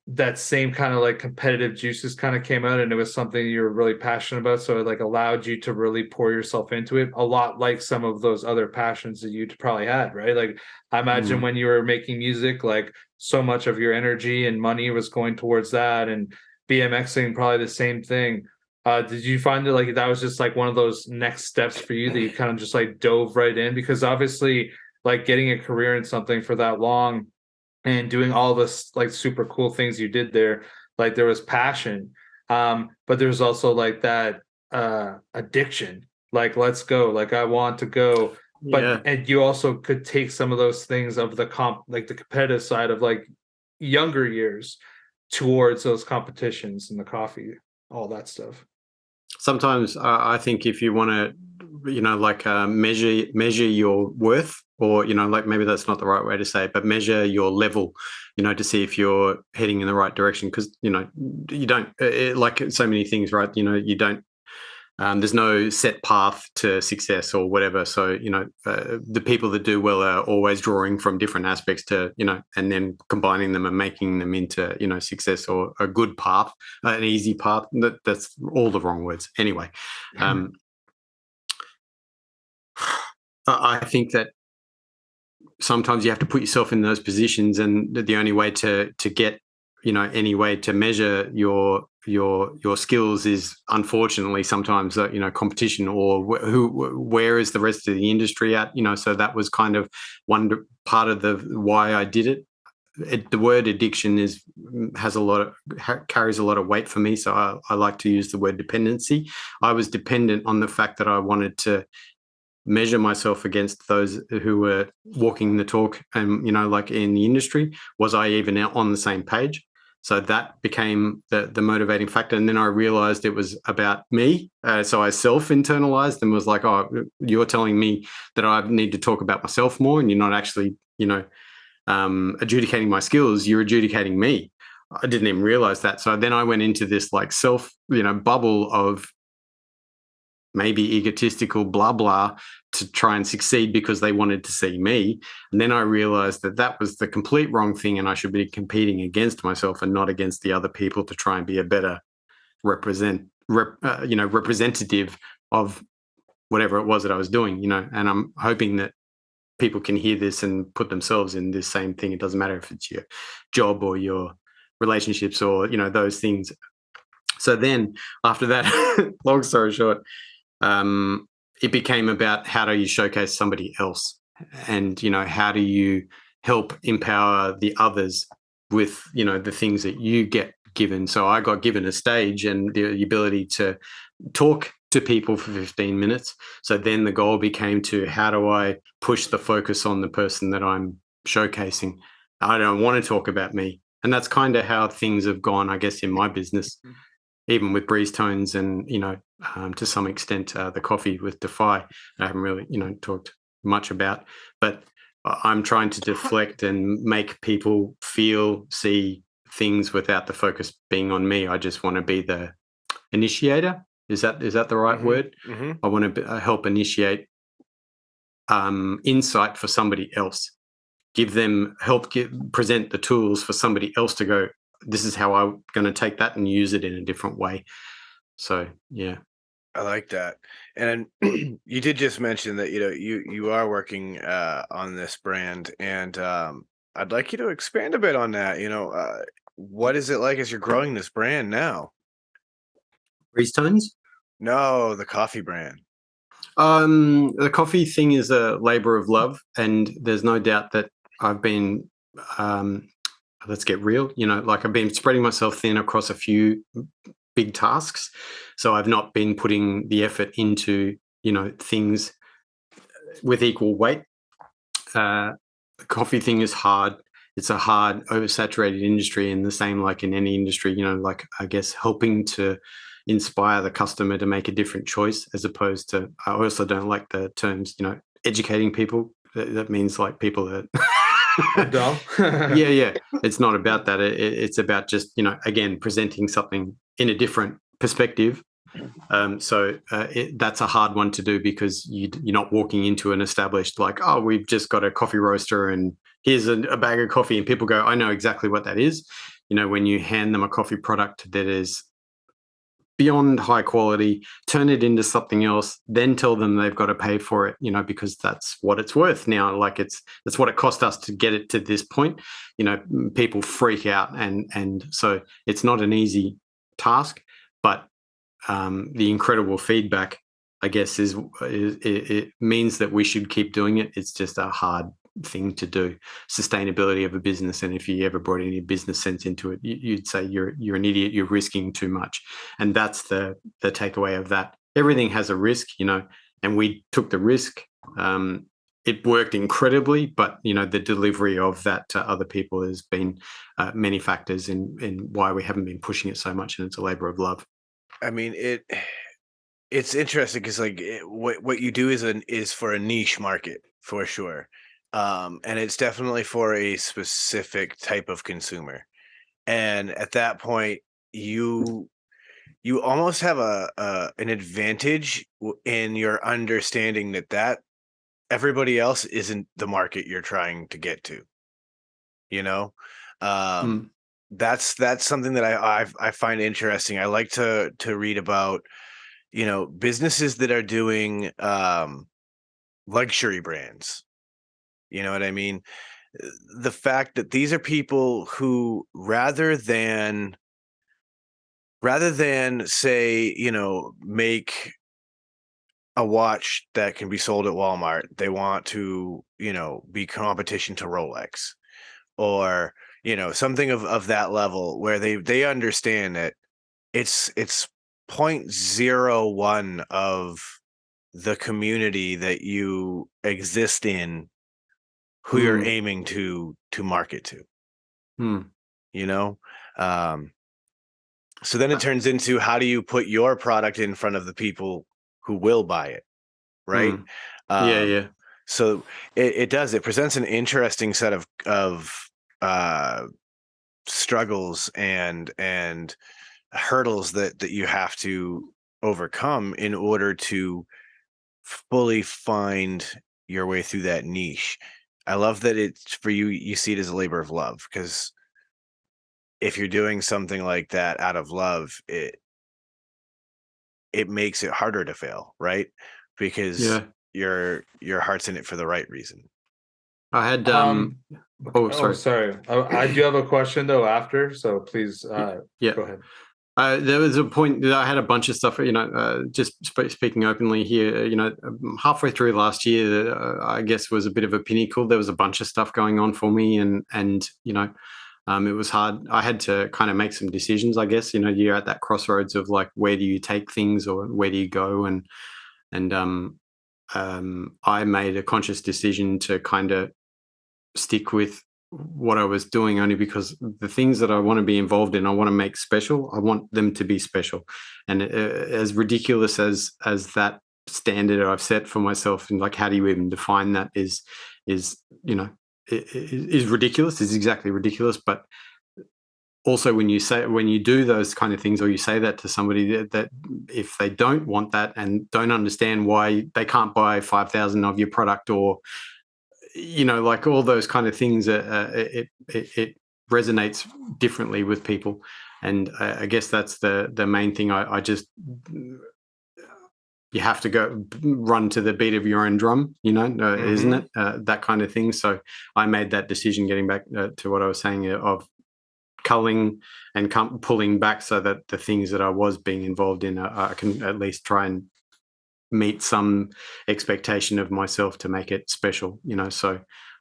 that same kind of like competitive juices kind of came out, and it was something you were really passionate about, so it like allowed you to really pour yourself into it, a lot like some of those other passions that you probably had, right? Like I imagine when you were making music, like so much of your energy and money was going towards that, and BMXing probably the same thing. Did you find that like that was just like one of those next steps for you that you kind of just like dove right in? Because obviously like getting a career in something for that long and doing all this like super cool things you did there, like there was passion, but there's also like that addiction, like let's go, like I want to go. But and you also could take some of those things of the like the competitive side of like younger years towards those competitions and the coffee, all that stuff. Sometimes I think if you want to, like measure your worth, or, like maybe that's not the right way to say it, but measure your level, to see if you're heading in the right direction. Because, you don't, like so many things, right? You don't, there's no set path to success or whatever. So, the people that do well are always drawing from different aspects to, and then combining them and making them into, success or a good path, an easy path. That's all the wrong words. Anyway, I think that sometimes you have to put yourself in those positions, and the only way to get, any way to measure your skills is unfortunately sometimes competition, or where is the rest of the industry at, so that was kind of one part of the why I did it. The word addiction carries a lot of weight for me, so I like to use the word dependency. I was dependent on the fact that I wanted to measure myself against those who were walking the talk, and like in the industry, was I even on the same page? So that became the motivating factor. And then I realized it was about me. So I self-internalized and was like, oh, you're telling me that I need to talk about myself more, and you're not actually, adjudicating my skills, you're adjudicating me. I didn't even realize that. So then I went into this like self, bubble of maybe egotistical blah blah to try and succeed because they wanted to see me. And then I realized that that was the complete wrong thing, and I should be competing against myself and not against the other people to try and be a better representative of whatever it was that I was doing, and I'm hoping that people can hear this and put themselves in this same thing. It doesn't matter if it's your job or your relationships or, those things. So then after that, long story short, it became about how do you showcase somebody else, and, how do you help empower the others with, the things that you get given. So I got given a stage and the ability to talk to people for 15 minutes. So then the goal became to how do I push the focus on the person that I'm showcasing? I don't want to talk about me. And that's kind of how things have gone, I guess, in my business, even with Breezetones and, to some extent, the coffee with Defy. I haven't really, talked much about, but I'm trying to deflect and make people see things without the focus being on me. I just want to be the initiator. Is that the right word? Mm-hmm. I want to help initiate insight for somebody else. Present the tools for somebody else to go, this is how I'm going to take that and use it in a different way. So, yeah. I like that. And you did just mention that, you are working on this brand, and I'd like you to expand a bit on that. What is it like as you're growing this brand now? Breezetones? No, the coffee brand. The coffee thing is a labor of love, and there's no doubt that I've been, let's get real, I've been spreading myself thin across a few big tasks. So I've not been putting the effort into, things with equal weight. The coffee thing is hard. It's a hard, oversaturated industry, and the same like in any industry, I guess helping to inspire the customer to make a different choice, as opposed to, I also don't like the terms, educating people. That means like people that dumb. yeah. It's not about that. It's about just, again, presenting something in a different perspective. So that's a hard one to do, because you're not walking into an established, like, oh, we've just got a coffee roaster and here's a bag of coffee, and people go, I know exactly what that is. When you hand them a coffee product that is beyond high quality, turn it into something else, then tell them they've got to pay for it, because that's what it's worth now. Like that's what it cost us to get it to this point. People freak out, and so it's not an easy task, but the incredible feedback, I guess, is it means that we should keep doing it. It's just a hard thing to do. Sustainability of a business, and if you ever brought any business sense into it, you'd say you're an idiot. You're risking too much, and that's the takeaway of that. Everything has a risk, and we took the risk. It worked incredibly, but the delivery of that to other people has been many factors in why we haven't been pushing it so much, and it's a labor of love. I mean, it's interesting because what you do is for a niche market for sure, and it's definitely for a specific type of consumer. And at that point, you almost have an advantage in your understanding that everybody else isn't the market you're trying to get to. That's something that I find interesting. I like to read about, businesses that are doing luxury brands. You know what I mean? The fact that these are people who rather than say, make a watch that can be sold at Walmart, they want to, be competition to Rolex, or something of that level, where they understand that it's 0.01 of the community that you exist in who you're aiming to market to. So then it turns into, how do you put your product in front of the people who will buy it, right? Yeah. So it presents an interesting set of struggles and hurdles that you have to overcome in order to fully find your way through that niche. I love that it's for you. You see it as a labor of love, because if you're doing something like that out of love, it makes it harder to fail, right? Because your heart's in it for the right reason. I had sorry. I do have a question though after, so please go ahead. There was a point that I had a bunch of stuff, just speaking openly here, halfway through last year, I guess was a bit of a pinnacle. There was a bunch of stuff going on for me, and it was hard. I had to kind of make some decisions, I guess. You're at that crossroads of like, where do you take things or where do you go? And I made a conscious decision to kind of stick with what I was doing, only because the things that I want to be involved in, I want to make special. I want them to be special. And as ridiculous as that standard that I've set for myself, and like, how do you even define that is ridiculous, is exactly ridiculous. But also when you do those kind of things, or you say that to somebody, that if they don't want that and don't understand why they can't buy 5,000 of your product, or like all those kind of things, it resonates differently with people. And I guess that's the main thing. I just, you have to go run to the beat of your own drum, isn't it? That kind of thing. So I made that decision, getting back to what I was saying, of culling and pulling back, so that the things that I was being involved in, I can at least try and meet some expectation of myself to make it special, so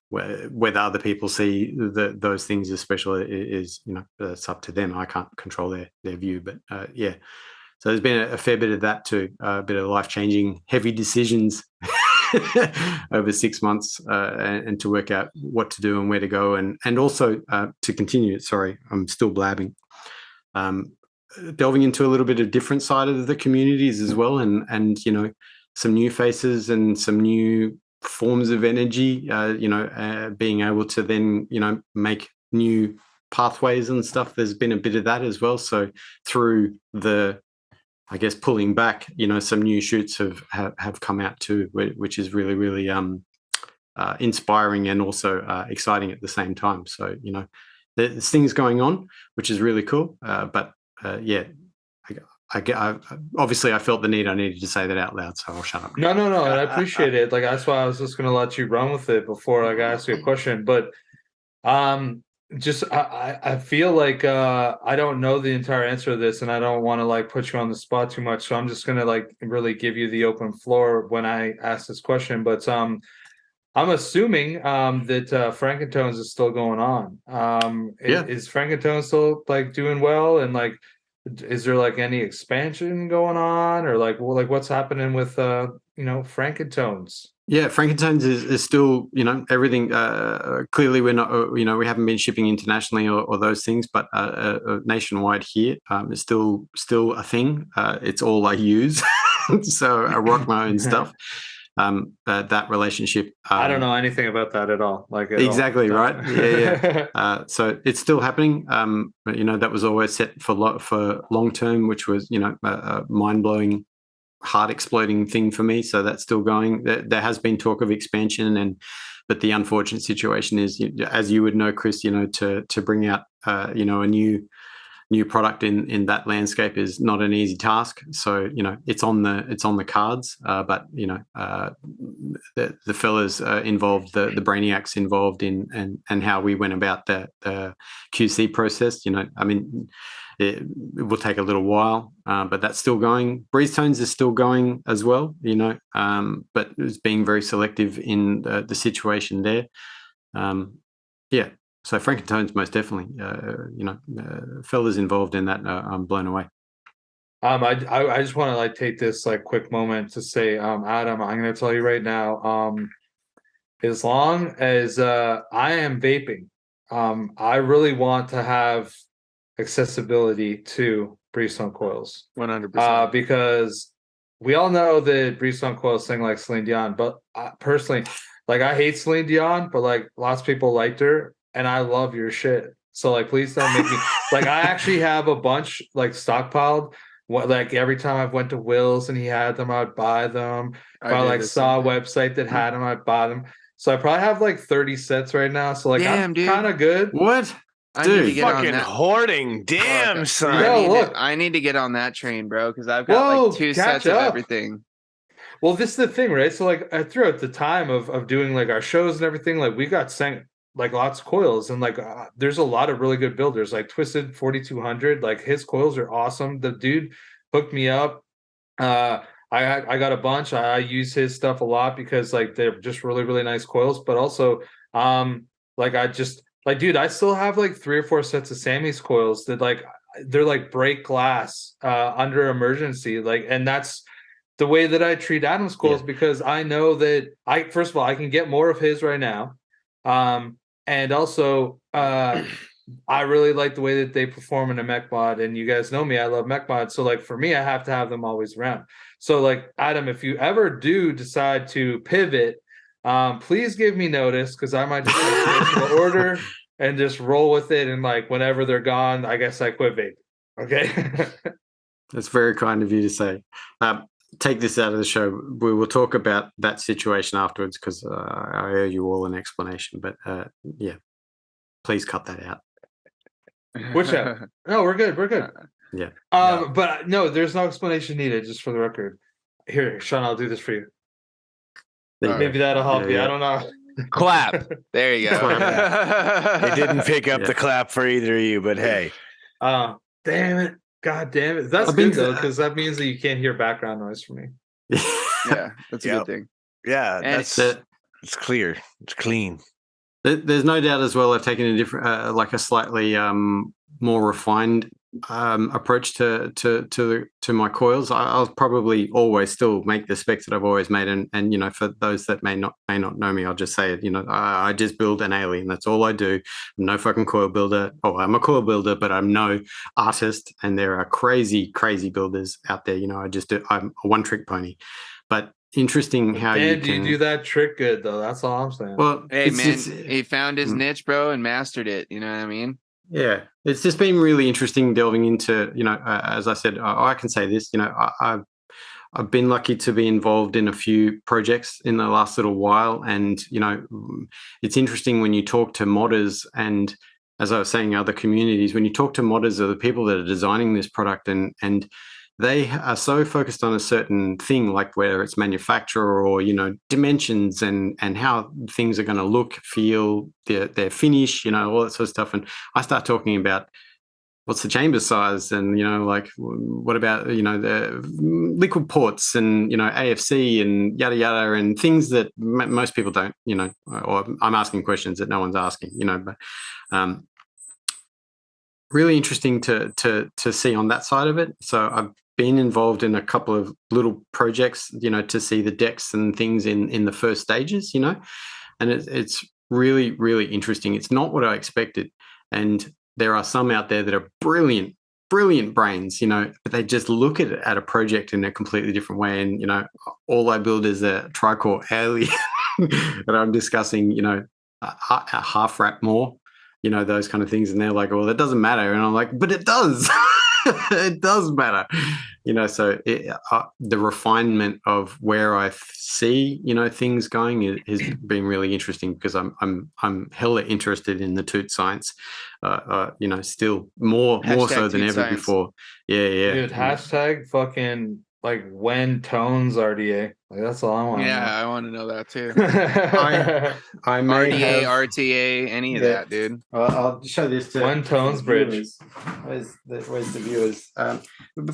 whether other people see those things as special is, it's up to them. I can't control their view, but so there's been a fair bit of that too, a bit of life-changing heavy decisions over 6 months, and to work out what to do and where to go, and also to continue. Sorry, I'm still blabbing. Delving into a little bit of different side of the communities as well, and some new faces and some new forms of energy, being able to then make new pathways and stuff. There's been a bit of that as well. So through the, I guess, pulling back, some new shoots have come out too, which is really, really inspiring and also exciting at the same time. So there's things going on, which is really cool. But I obviously I felt the need. I needed to say that out loud, so I'll shut up. No, and I appreciate it. Like, that's why I was just going to let you run with it before I ask you a question. But just I feel like I don't know the entire answer to this, and I don't want to like put you on the spot too much. So I'm just going to like really give you the open floor when I ask this question. But I'm assuming that Frankentones is still going on. Is Frankentones still like doing well, and like, is there like any expansion going on, or like what's happening with Frankentones? Yeah, Frankentones is still, everything. Clearly, we're not, we haven't been shipping internationally or those things, but nationwide here is still a thing. It's all I use, so I rock my own stuff. That relationship. I don't know anything about that at all. Like exactly all. Right. Yeah. So it's still happening. But, that was always set for long term, which was a mind blowing, heart exploding thing for me. So that's still going. There has been talk of expansion, but the unfortunate situation is, as you would know, Chris, to bring out a new product in that landscape is not an easy task. So it's on the cards, but the fellas involved, the brainiacs involved in and how we went about the QC process. It will take a little while, but that's still going. Breezetones is still going as well, but it's being very selective in the situation there. So Frankentones, most definitely, fellas involved in that, I'm blown away. I just want to like take this like quick moment to say, Adam, I'm going to tell you right now, as long as I am vaping, I really want to have accessibility to Breezetone coils. 100%. Because we all know that Breezetone coils sing like Celine Dion, but personally, like, I hate Celine Dion, but like lots of people liked her. And I love your shit. So like, please don't make me like, I actually have a bunch like stockpiled like every time I've went to Will's and he had them, I'd buy them. If I like saw a website that had them, I'd buy them. So I probably have like 30 sets right now. So like, damn, I'm dude, kind of good. What? I need to get fucking on that. hoarding. Damn, son. I need to get on that train, bro, because I've got like 2 sets of everything. Well, this is the thing, right? So like throughout the time of doing like our shows and everything, like we got sent like lots of coils, and like there's a lot of really good builders, like Twisted 4200. Like his coils are awesome. The dude hooked me up. I got a bunch. I use his stuff a lot because like they're just really, really nice coils. But also, like I just like, dude, I still have like 3 or 4 sets of Sammy's coils that like they're like break glass under emergency. Like, and that's the way that I treat Adam's coils, because I know that first of all, I can get more of his right now. And also, I really like the way that they perform in a mech mod, and you guys know me, I love mech mods. So like for me, I have to have them always around. So like Adam, if you ever do decide to pivot, please give me notice, because I might just place an order and just roll with it. And like whenever they're gone, I guess I quit vaping. Okay. That's very kind of you to say. Take this out of the show. We will talk about that situation afterwards, because I owe you all an explanation. But yeah, please cut that out. Which no, we're good. We're good. Yeah. But no, there's no explanation needed. Just for the record, here, Sean, I'll do this for you. Maybe that'll help you. I don't know. Clap. There you go. It didn't pick up the clap for either of you, but hey. Damn it. God damn it. That's good though, because that means that you can't hear background noise from me. Yeah, that's a good thing. Yeah, it's clear. It's clean. There's no doubt as well. I've taken a different, like a slightly more refined approach to my coils. I'll probably always still make the specs that I've always made, and you know, for those that may not know me, I'll just say it. You know, I just build an alien. That's all I do. I'm no fucking coil builder. Oh, I'm a coil builder, but I'm no artist. And there are crazy builders out there. You know, I'm a one-trick pony. But interesting how you do that trick good though. That's all I'm saying. Well, hey man, he found his niche, bro, and mastered it. You know what I mean? Yeah, it's just been really interesting delving into, you know, as I said, I can say this, you know, I've been lucky to be involved in a few projects in the last little while, and you know, it's interesting when you talk to modders, and as I was saying, other communities, when you talk to modders or the people that are designing this product, and they are so focused on a certain thing, like whether it's manufacturer or, you know, dimensions and how things are going to look, feel, their finish, you know, all that sort of stuff. And I start talking about what's the chamber size, and, you know, like what about, you know, the liquid ports and, you know, AFC and yada yada, and things that most people don't, you know, or I'm asking questions that no one's asking, you know, but really interesting to see on that side of it. So I've been involved in a couple of little projects, you know, to see the decks and things in the first stages, you know, and it's really, really interesting. It's not what I expected. And there are some out there that are brilliant brains, you know, but they just look at a project in a completely different way. And, you know, all I build is a tricore alien that I'm discussing, you know, a half wrap more, you know, those kind of things. And they're like, well, that doesn't matter. And I'm like, but it does. It does matter, you know. So the refinement of where I see, you know, things going has been really interesting, because I'm hella interested in the toot science, you know, still more so than ever science. Before. Yeah. Dude, hashtag fucking like when tones RDA. Like, that's all I want. Yeah, I want to know that too. I may RDA, have, RTA, any of that, dude. I'll show this to When tones bridge. Where's the viewers?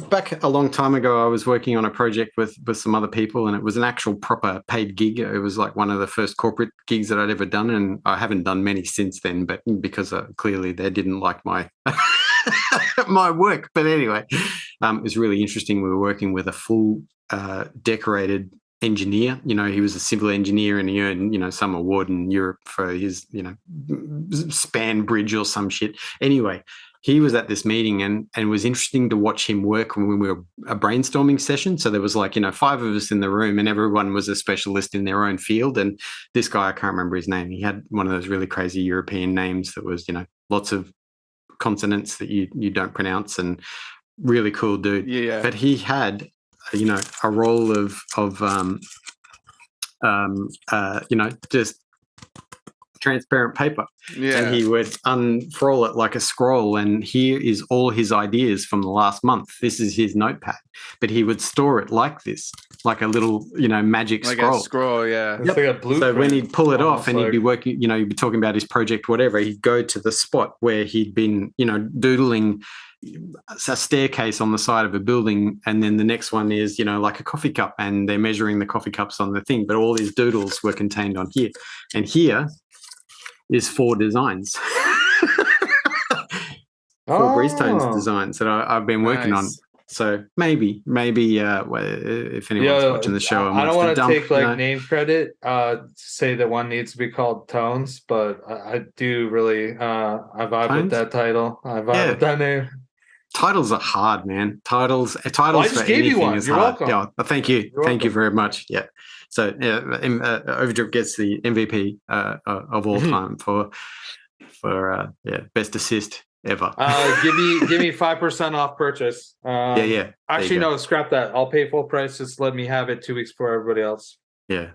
Back a long time ago, I was working on a project with some other people, and it was an actual proper paid gig. It was like one of the first corporate gigs that I'd ever done, and I haven't done many since then, but because clearly they didn't like my my work. But anyway, it was really interesting. We were working with a full decorated engineer. You know, he was a civil engineer, and he earned, you know, some award in Europe for his, you know, span bridge or some shit. Anyway, he was at this meeting, and it was interesting to watch him work when we were a brainstorming session. So there was like, you know, 5 of us in the room, and everyone was a specialist in their own field. And this guy, I can't remember his name. He had one of those really crazy European names that was, you know, lots of consonants that you don't pronounce, and really cool dude. Yeah. But he had, a roll of just transparent paper, and he would unfurl it like a scroll, and here is all his ideas from the last month. This is his notepad, but he would store it like this, like a little magic like scroll. A scroll, yeah. It's like a blueprint. So when he'd pull it off and he'd be working, he'd be talking about his project, whatever, he'd go to the spot where he'd been doodling a staircase on the side of a building, and then the next one is like a coffee cup, and they're measuring the coffee cups on the thing, but all his doodles were contained on here, and here is 4 designs. 4 Breezetones designs that I've been working on. So maybe if anyone's watching the show, I don't want to take name credit to say that one needs to be called Tones, but I do really I vibe with that title. I vibe with that name. Titles are hard, man. Titles. Well, I just gave you one. You're hard. welcome. Yeah, thank you. Thank you very much. Yeah. So Overdrip gets the MVP of all time for best assist ever. Give me 5% off purchase. Yeah. Actually, no, scrap that. I'll pay full price. Just let me have it 2 weeks before everybody else. Yeah.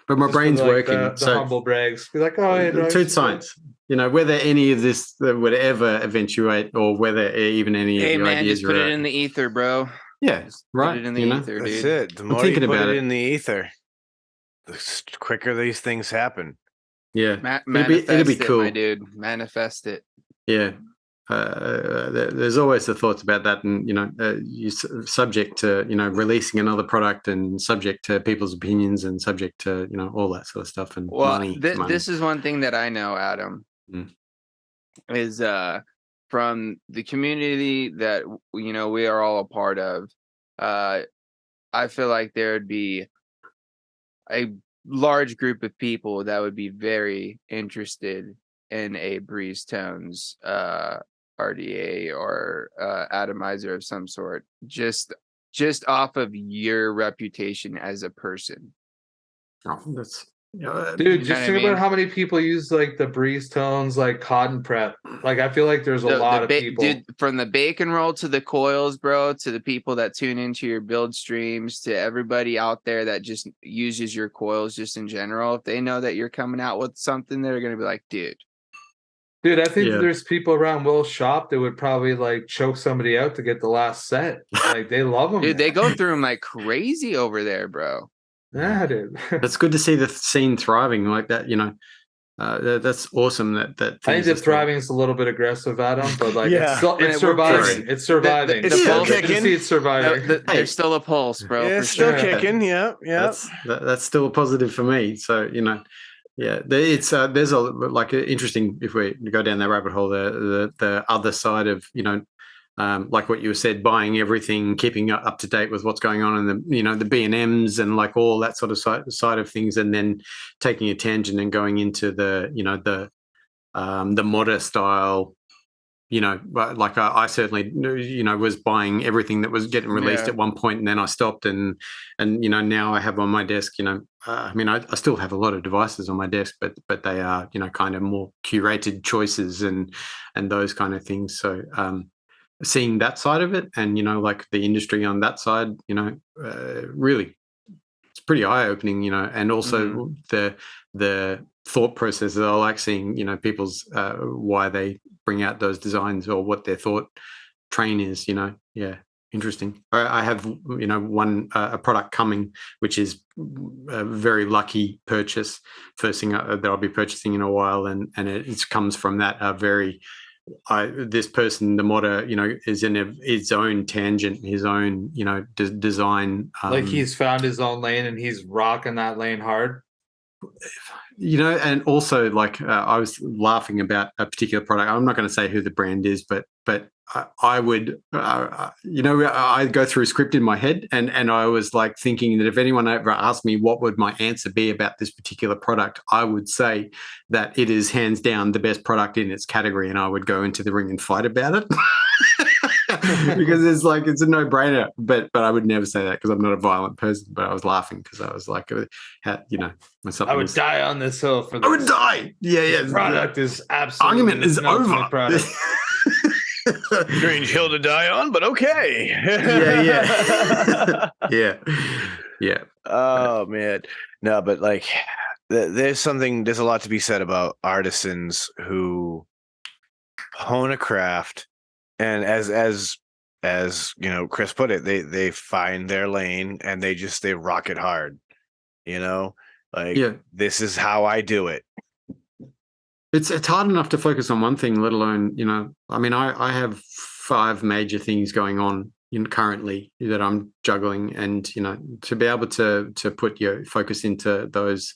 But my brain's working. The humble brags. Be like, oh, hey, two science. Whether any of this would ever eventuate, or whether even any of your ideas just put it in the ether, bro. Yeah, right. Put it in the ether, dude. That's it. The more you put it in the ether, the quicker these things happen. Yeah, it'll be cool, my dude. Manifest it. Yeah. There's always the thoughts about that, and you subject to releasing another product, and subject to people's opinions, and subject to all that sort of stuff, and money. This is one thing that I know, Adam, is from the community that we are all a part of. I feel like there would be a large group of people that would be very interested in a Breezetones RDA or atomizer of some sort, just off of your reputation as a person. Oh, that's dude. Just think about how many people use like the Breezetones, like cotton prep. Like I feel like there's a lot of people. Dude, from the bacon roll to the coils, bro, to the people that tune into your build streams, to everybody out there that just uses your coils just in general. If they know that you're coming out with something, they're gonna be like, dude, I think there's people around Will's shop that would probably like choke somebody out to get the last set. Like they love them. Dude, they go through them like crazy over there, bro. Yeah, dude. It's good to see the scene thriving like that. That's awesome. That I think that thriving is a little bit aggressive, Adam, but like it's surviving. It's surviving. It's still kicking. It's surviving. There's still a pulse, bro. Yeah, it's still kicking. Yeah. That's still a positive for me. So it's there's a like interesting, if we go down that rabbit hole, the other side of like what you said, buying everything, keeping up to date with what's going on in the B&Ms and like all that sort of side of things, and then taking a tangent and going into the modder style. Like I certainly was buying everything that was getting released at one point, and then I stopped, and now I have on my desk. I still have a lot of devices on my desk, but they are kind of more curated choices and those kind of things. So seeing that side of it, and like the industry on that side, really, it's pretty eye-opening. And also the thought processes. I like seeing people's why they bring out those designs, or what their thought train is. Interesting. I have one a product coming, which is a very lucky purchase, first thing that I'll be purchasing in a while, and it comes from that very. This person, the modder, is in his own tangent, his own, design. Like he's found his own lane, and he's rocking that lane hard. And also like I was laughing about a particular product. I'm not going to say who the brand is, but I would, I go through a script in my head, and I was like thinking that if anyone ever asked me what would my answer be about this particular product, I would say that it is hands down the best product in its category, and I would go into the ring and fight about it. Because it's a no-brainer, but I would never say that because I'm not a violent person. But I was laughing because I was like, I would die on this hill for this. I would die. Yeah. The product is absolutely argument is over. Strange hill to die on, but okay. Yeah. Oh man, no, but like, there's a lot to be said about artisans who hone a craft, and as Chris put it, they find their lane and they rock it hard. This is how I do it. It's hard enough to focus on one thing, let alone, I mean, I have 5 major things going on currently that I'm juggling, and, to be able to put your focus into those,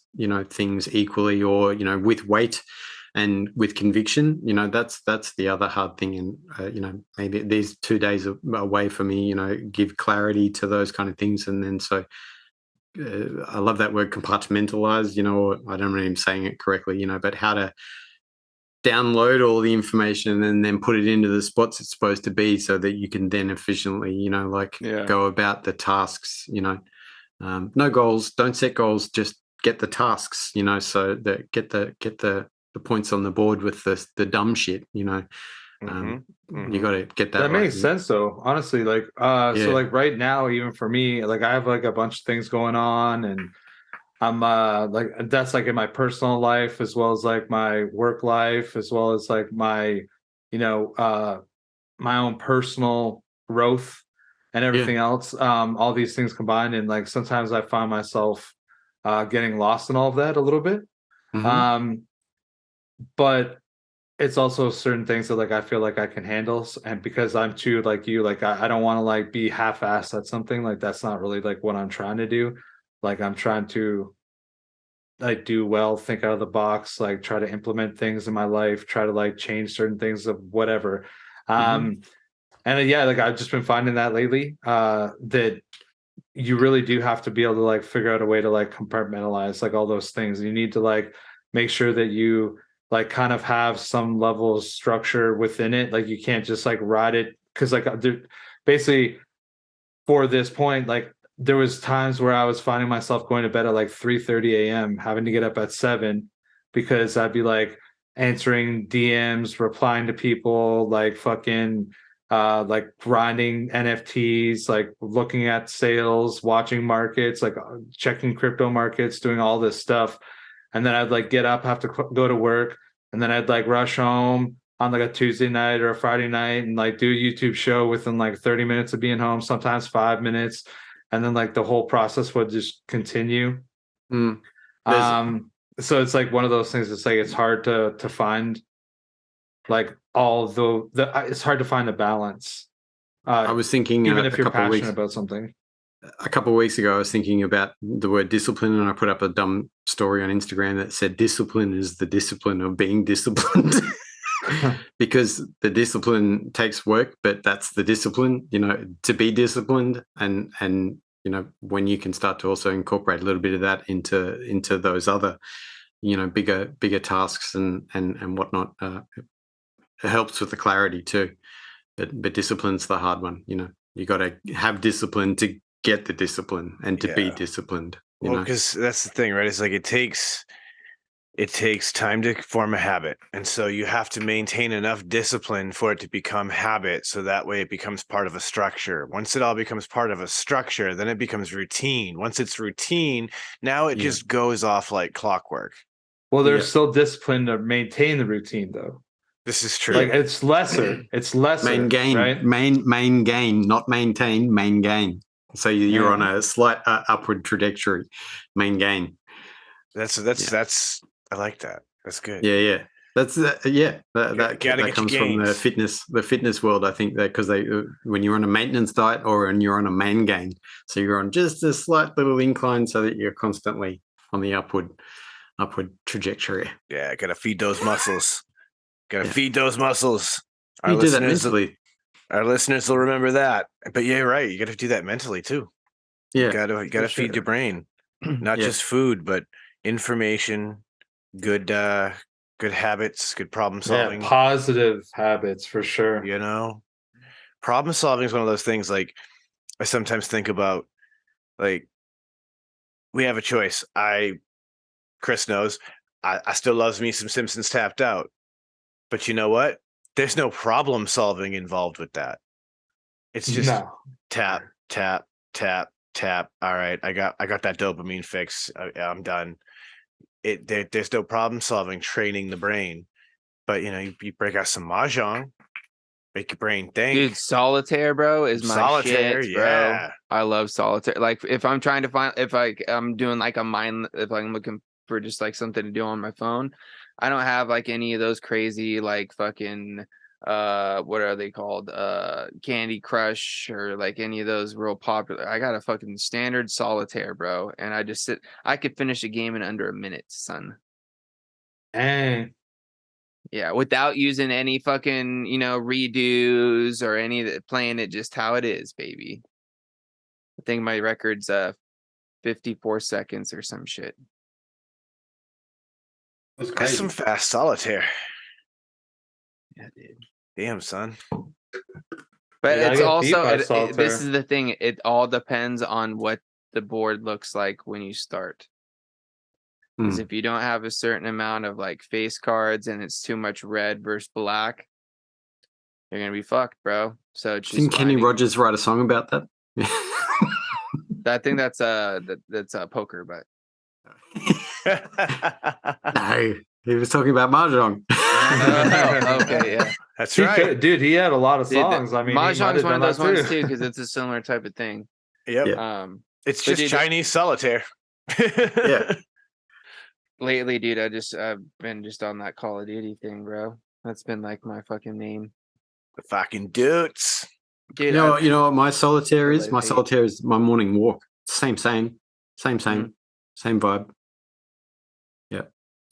things equally, or, with weight and with conviction, that's the other hard thing. And, maybe these 2 days away for me, give clarity to those kind of things. And then, so I love that word compartmentalize, or I don't know if I'm saying it correctly, but how to download all the information and then put it into the spots it's supposed to be, so that you can then efficiently, go about the tasks. No goals, don't set goals, just get the tasks. So that get the points on the board with the dumb shit. You got to get that. That makes sense, though. Honestly, so like right now, even for me, like I have like a bunch of things going on, and I'm like, that's like in my personal life, as well as like my work life, as well as like my my own personal growth and everything else, all these things combined. And like sometimes I find myself getting lost in all of that a little bit. But it's also certain things that like I feel like I can handle, and because I'm too like you, like I don't want to like be half-assed at something. Like that's not really like what I'm trying to do. Like I'm trying to like do well, think out of the box, like try to implement things in my life, try to like change certain things of whatever. And like I've just been finding that lately, that you really do have to be able to like figure out a way to like compartmentalize like all those things. You need to like make sure that you like kind of have some level of structure within it. Like you can't just like ride it, because like basically for this point, like there was times where I was finding myself going to bed at like 3:30 a.m., having to get up at 7, because I'd be like answering DMs, replying to people, like fucking like grinding NFTs, like looking at sales, watching markets, like checking crypto markets, doing all this stuff. And then I'd like get up, have to go to work, and then I'd like rush home on like a Tuesday night or a Friday night and like do a YouTube show within like 30 minutes of being home, sometimes 5 minutes. And then like the whole process would just continue. So it's like one of those things. It's like it's hard to find like all the it's hard to find a balance. I was thinking, even if you're passionate about something. A couple of weeks ago, I was thinking about the word discipline, and I put up a dumb story on Instagram that said discipline is the discipline of being disciplined. Because the discipline takes work, but that's the discipline, to be disciplined. And when you can start to also incorporate a little bit of that into those other, bigger tasks and whatnot, it helps with the clarity too. But discipline's the hard one. You got to have discipline to get the discipline and to be disciplined. Well, because that's the thing, right? It's like it takes time to form a habit. And so you have to maintain enough discipline for it to become habit. So that way it becomes part of a structure. Once it all becomes part of a structure, then it becomes routine. Once it's routine, now it just goes off like clockwork. Well, there's still discipline to maintain the routine, though. This is true. Like it's lesser. It's lesser. Main gain, right? Main gain, not maintain, main gain. So you're on a slight upward trajectory. Main gain. That's I like that. That's good. Yeah. That's that comes from the fitness world. I think that because when you're on a maintenance diet or when you're on a main gain, so you're on just a slight little incline so that you're constantly on the upward trajectory. Yeah, gotta feed those muscles. Feed those muscles. You do that mentally. Our listeners will remember that. But yeah, right. You got to do that mentally too. Yeah, you got to feed your brain, not just food, but information, good habits, good problem solving, positive habits for sure. Problem solving is one of those things. Like I sometimes think about, like we have a choice. Chris knows, I still loves me some Simpsons Tapped Out, but you know what? there's no problem solving involved with that. It's just tap, tap, tap, tap. All right, I got that dopamine fix. I'm done. There's no problem solving training the brain, but you break out some mahjong, make your brain think. Dude, solitaire, bro, is my solitaire, shit, bro. yeah. I love solitaire. Like if I'm trying to find, if I'm doing like a mind, if I'm looking for just like something to do on my phone, I don't have like any of those crazy like fucking what are they called, Candy Crush or like any of those real popular. I got a fucking standard solitaire, bro, and I could finish a game in under a minute, son. And yeah, without using any fucking redos or any of that, playing it just how it is, baby. I think my record's 54 seconds or some shit. That's some fast solitaire. Yeah, dude. Damn, son. But it's also this is the thing. It all depends on what the board looks like when you start. Because if you don't have a certain amount of like face cards and it's too much red versus black, you're gonna be fucked, bro. So it's didn't Kenny Rogers write a song about that? I think that's poker, but no, he was talking about mahjong. Okay, yeah, that's right, dude. He had a lot of songs. I mean, mahjong is one of those ones too because it's a similar type of thing. Yep. It's just Chinese solitaire. Yeah. Lately, dude, I've been just on that Call of Duty thing, bro. That's been like my fucking main. The fucking dudes. Dude, you know what my solitaire is? My solitaire is my morning walk. Same vibe. Yeah.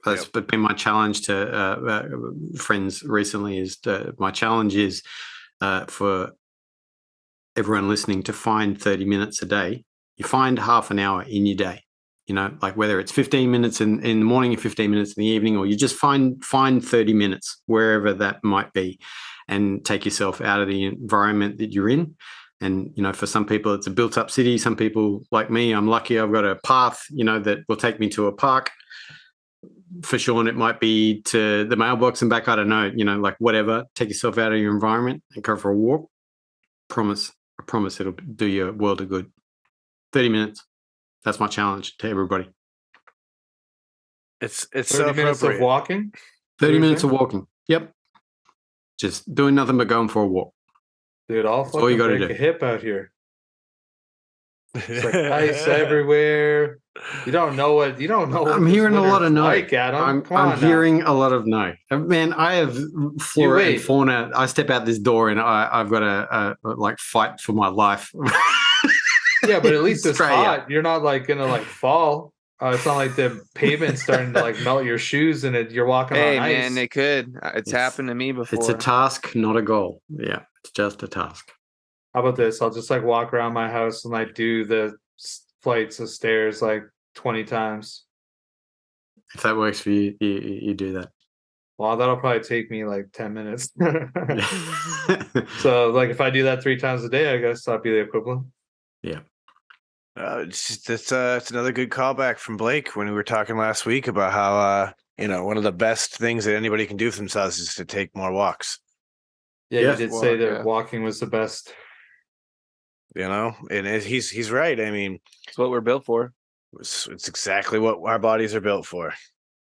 That's been my challenge to friends recently my challenge is for everyone listening to find 30 minutes a day. You find half an hour in your day, like whether it's 15 minutes in the morning and 15 minutes in the evening, or you just find 30 minutes wherever that might be and take yourself out of the environment that you're in. And, for some people, it's a built up city. Some people like me, I'm lucky I've got a path, that will take me to a park. For Sean, it might be to the mailbox and back. I don't know, like whatever. Take yourself out of your environment and go for a walk. I promise it'll do you a world of good. 30 minutes. That's my challenge to everybody. It's 30 minutes of walking? 30 minutes of walking. Yep. Just doing nothing but going for a walk. Dude, I'll fucking break a hip out here. It's like ice everywhere. You don't know what I'm hearing a lot of no. Like, Adam. I'm hearing a lot of no. Man, I have flora and fauna. I step out this door and I've got to like fight for my life. Yeah, but at least it's hot. You're not like gonna like fall. It's not like the pavement's starting to like melt your shoes and you're walking on ice. Hey man, it could. It's happened to me before. It's a task, not a goal. Yeah, it's just a task. How about this? I'll just like walk around my house and like do the flights of stairs like 20 times. If that works for you, you do that. Well, that'll probably take me like 10 minutes. So like if I do that 3 times a day, I guess that'd be the equivalent. Yeah. It's another good callback from Blake when we were talking last week about how one of the best things that anybody can do for themselves is to take more walks. Yeah, you did say that walking was the best. And he's right. I mean, it's what we're built for. It's exactly what our bodies are built for.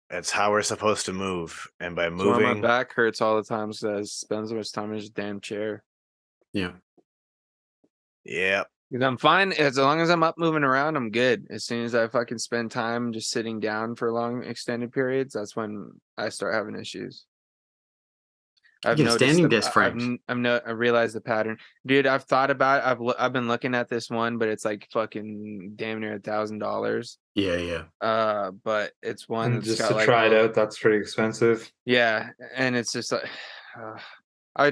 It's how we're supposed to move, and by moving, my back hurts all the time because I spend so much time in this damn chair. Yeah. Yeah. I'm fine as long as I'm up moving around. I'm good. As soon as I fucking spend time just sitting down for long extended periods, that's when I start having issues. I've noticed standing desk frames. I realized the pattern, dude. I've thought about it. I've been looking at this one, but it's like fucking damn near $1,000. Yeah. But it's one that's just got to like try it out. That's pretty expensive. Yeah, and it's just like I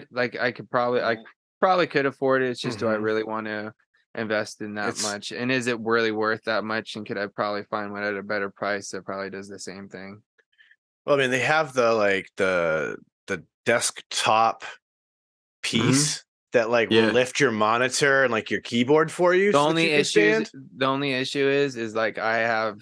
probably could afford it. It's just do I really want to invest in that much, and is it really worth that much, and could I probably find one at a better price that probably does the same thing? Well, I mean, they have the desktop piece that will lift your monitor and like your keyboard for you. The only issue is like I have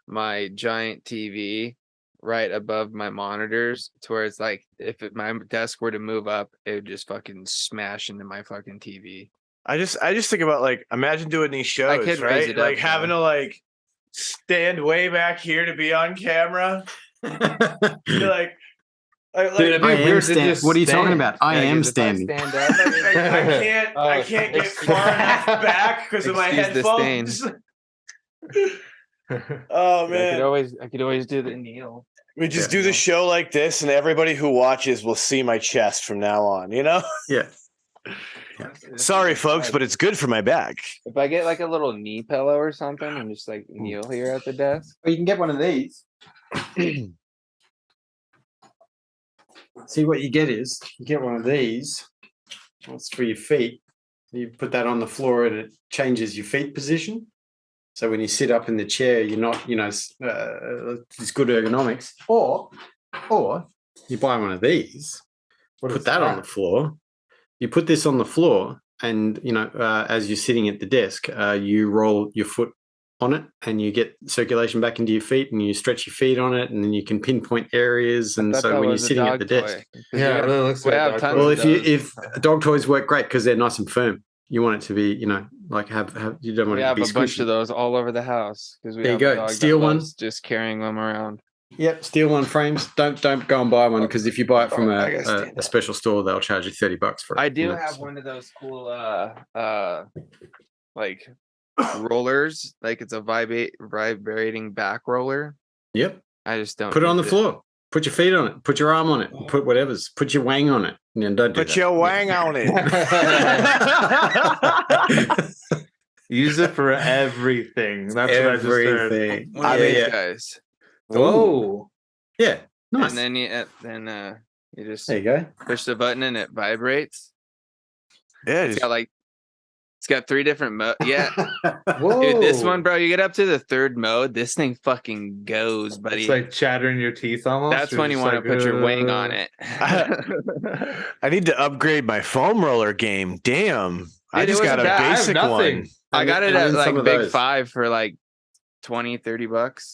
my giant TV right above my monitors to where it's like if my desk were to move up, it would just fucking smash into my fucking TV. I just think about like imagine doing these I could shows, raise right? it Like up, having to like stand way back here to be on camera. You're like Dude, I am standing. What are you talking stand. about? I am If I standing. stand up, I can't get far enough back because of my excuse the stain. headphones. Oh man, I could always do the kneel. we just do the show like this, and everybody who watches will see my chest from now on. You know? Yeah. Sorry, folks, but it's good for my back. If I get like a little knee pillow or something and just like kneel here at the desk. Well, you can get one of these. See, what you get is you get one of these. That's for your feet. You put that on the floor and it changes your feet position. So when you sit up in the chair, you're not, it's good ergonomics. Or you buy one of these, put that on the floor. You put this on the floor, and as you're sitting at the desk, you roll your foot on it, and you get circulation back into your feet, and you stretch your feet on it, and then you can pinpoint areas. And so when you're sitting at the desk, it really looks like a dog toy. Well, if dog toys work great because they're nice and firm. You want it to be, like have you don't want it to be squishy. We have a bunch of those all over the house because we there you go. Steal one, just carrying them around. Yep, steal one frames. Don't go and buy one because if you buy it from a special store, they'll charge you $30 for it. I do have one of those cool like rollers, like it's a vibrating back roller. Yep. I just don't put it on the floor. Put your feet on it. Put your arm on it. Put whatever's. Put your wang on it. And don't put your wang on it. Use it for everything. That's everything. What I just heard. Guys. Whoa. Yeah. Nice. And then you just there you go. Push the button and it vibrates. Yeah. It's got 3 different modes. Yeah. Whoa. Dude, this one, bro, you get up to the 3rd mode, this thing fucking goes, buddy. It's like chattering your teeth almost. That's when you want to put your wang on it. I need to upgrade my foam roller game. Damn. Dude, I just got a basic one. I got it at like Big 5 for like $20-$30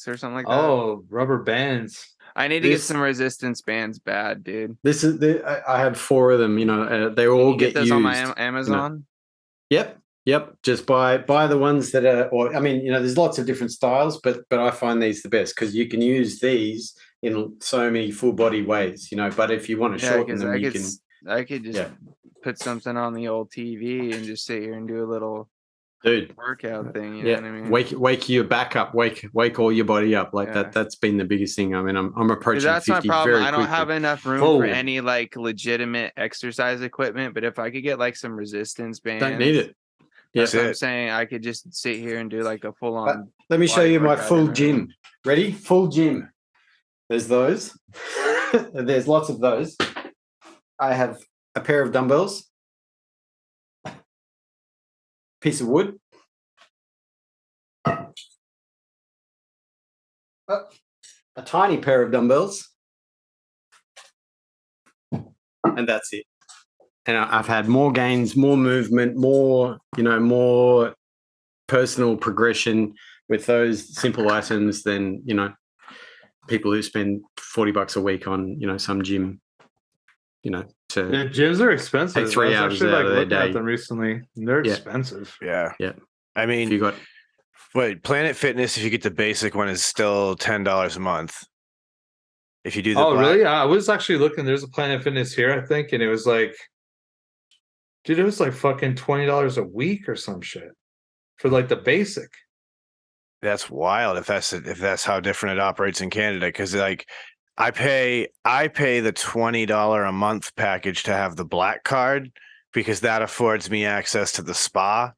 or something like that. Oh, rubber bands. I need to get some resistance bands bad, dude. This is I have 4 of them, they all get those used. on my Amazon. Yep. Just buy the ones that are, there's lots of different styles, but I find these the best because you can use these in so many full body ways, But if you want to shorten them, I could just put something on the old TV and just sit here and do a little workout thing. You know what I mean? Wake your back up, wake all your body up like that. That's been the biggest thing. I mean, I'm approaching 50 that's my problem. very I don't quickly. have enough room for any like legitimate exercise equipment, but if I could get like some resistance bands, don't need it. That's what I'm saying. I could just sit here and do like a full on. Let me show you my full gym. Ready? Full gym. There's those. There's lots of those. I have a pair of dumbbells, piece of wood, a tiny pair of dumbbells, and that's it. And I've had more gains, more movement, more personal progression with those simple items than, people who spend $40 a week on, some gym, the gyms are expensive. Take 3 hours out of their day. At them recently. They're expensive. Yeah. Yeah. I mean, you got Planet Fitness, if you get the basic one, is still $10 a month. If you do the really? I was actually looking. There's a Planet Fitness here, I think, and it was like, dude, it was like fucking $20 a week or some shit for like the basic. That's wild. If that's how different it operates in Canada, because like I pay the $20 a month package to have the black card because that affords me access to the spa,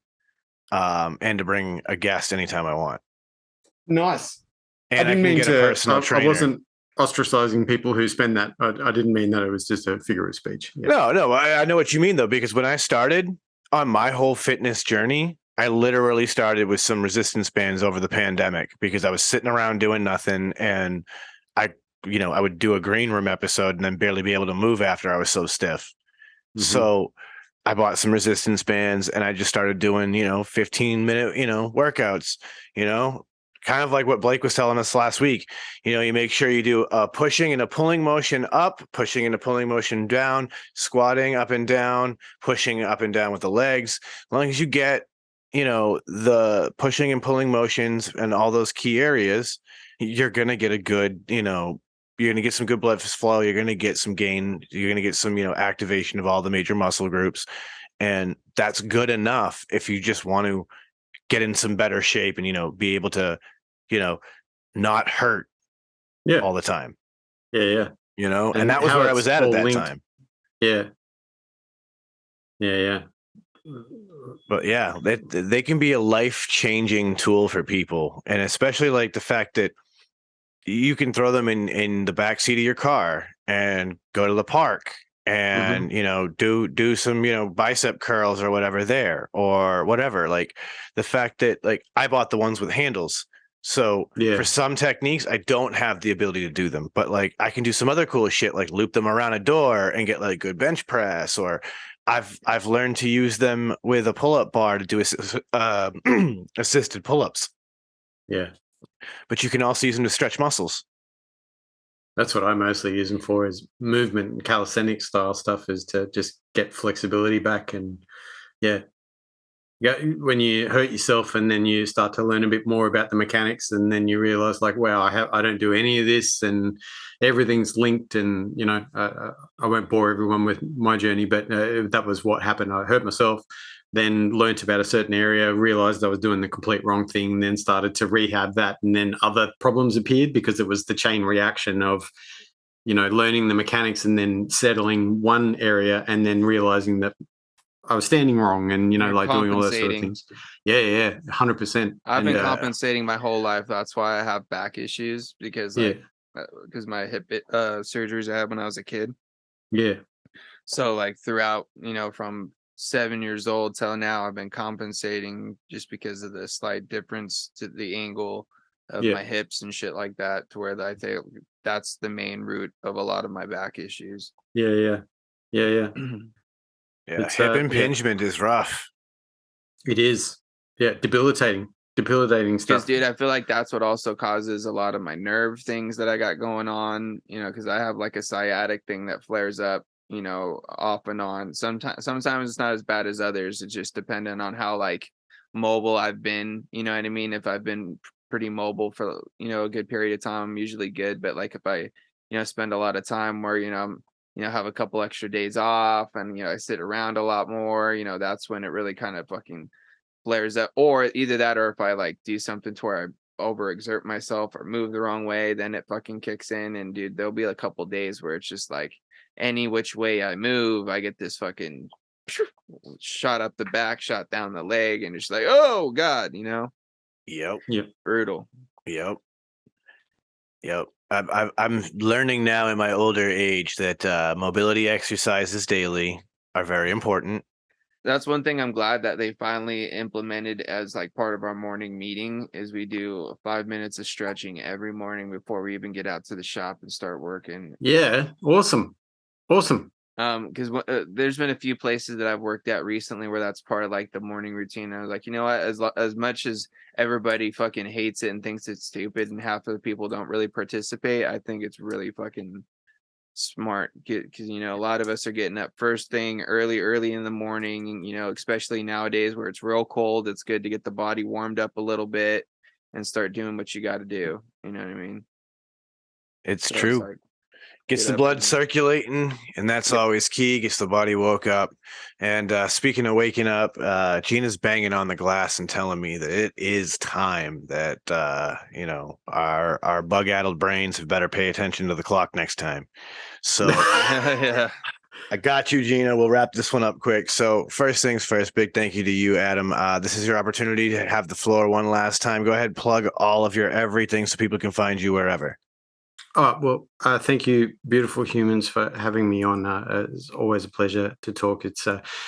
and to bring a guest anytime I want. Nice. And I can get a personal trainer. I wasn't ostracizing people who spend that. I didn't mean that. It was just a figure of speech. Yeah. No, I know what you mean though, because when I started on my whole fitness journey, I literally started with some resistance bands over the pandemic because I was sitting around doing nothing, and I would do a green room episode and then barely be able to move after I was so stiff. Mm-hmm. So I bought some resistance bands and I just started doing, 15-minute, workouts, kind of like what Blake was telling us last week. You make sure you do a pushing and a pulling motion up, pushing and a pulling motion down, squatting up and down, pushing up and down with the legs. As long as you get, the pushing and pulling motions and all those key areas, you're going to get a good, you're going to get some good blood flow. You're going to get some gain. You're going to get some, activation of all the major muscle groups. And that's good enough if you just want to get in some better shape and, be able to, not hurt all the time. Yeah. And that was where I was at that time. Yeah. Yeah. But yeah, they can be a life-changing tool for people. And especially like the fact that you can throw them in the back seat of your car and go to the park and do some bicep curls or whatever there or whatever. Like the fact that like I bought the ones with handles, so for some techniques I don't have the ability to do them, but like I can do some other cool shit like loop them around a door and get like good bench press, or I've learned to use them with a pull-up bar to do assisted pull-ups. But you can also use them to stretch muscles. That's what I mostly use them for, is movement and calisthenics style stuff, is to just get flexibility back. And when you hurt yourself and then you start to learn a bit more about the mechanics, and then you realize like, wow, I don't do any of this and everything's linked. And, I won't bore everyone with my journey, but that was what happened. I hurt myself, then learnt about a certain area, realized I was doing the complete wrong thing, then started to rehab that. And then other problems appeared because it was the chain reaction of, learning the mechanics and then settling one area and then realizing that I was standing wrong and, like doing all those sort of things. Yeah, 100%. I've been compensating my whole life. That's why I have back issues, because because my hip surgeries I had when I was a kid. Yeah. So like throughout, from 7 years old till now, I've been compensating just because of the slight difference to the angle of my hips and shit like that, to where I think that's the main root of a lot of my back issues. Yeah. It's, hip impingement is rough. It is. Yeah, debilitating stuff. Because, dude, I feel like that's what also causes a lot of my nerve things that I got going on, because I have like a sciatic thing that flares up, off and on. Sometimes it's not as bad as others. It's just dependent on how like mobile I've been, you know what I mean? If I've been pretty mobile for, a good period of time, I'm usually good. But like if I, spend a lot of time where, have a couple extra days off and, I sit around a lot more, that's when it really kind of fucking flares up. Or either that, or if I like do something to where I overexert myself or move the wrong way, then it fucking kicks in. And dude, there'll be a couple days where it's just like any which way I move, I get this fucking shot up the back, shot down the leg, and it's like, oh God, Yep. Brutal. Yep. I'm learning now in my older age that mobility exercises daily are very important. That's one thing I'm glad that they finally implemented as like part of our morning meeting, is we do 5 minutes of stretching every morning before we even get out to the shop and start working. Yeah. Awesome. Because there's been a few places that I've worked at recently where that's part of like the morning routine. I was like, you know what, as much as everybody fucking hates it and thinks it's stupid and half of the people don't really participate, I think it's really fucking smart, because a lot of us are getting up first thing early in the morning, especially nowadays where it's real cold. It's good to get the body warmed up a little bit and start doing what you got to do. You know what I mean? It's true. Gets the blood circulating, and that's always key. Gets the body woke up. And speaking of waking up, Gina's banging on the glass and telling me that it is time that our bug-addled brains have better pay attention to the clock next time. So yeah. I got you, Gina. We'll wrap this one up quick. So first things first, big thank you to you, Adam. This is your opportunity to have the floor one last time. Go ahead, plug all of your everything so people can find you wherever. Well, Thank you, beautiful humans, for having me on. It's always a pleasure to talk. It's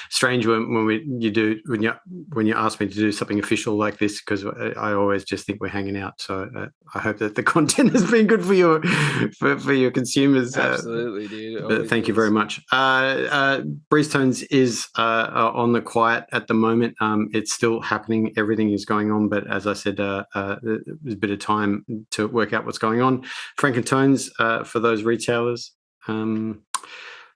strange when you ask me to do something official like this, because I always just think we're hanging out. So I hope that the content has been good for your consumers. Absolutely, dude. Thank you very much. Breezetones is on the quiet at the moment. It's still happening. Everything is going on, but as I said, there's a bit of time to work out what's going on. Frankentones for those retailers. I'm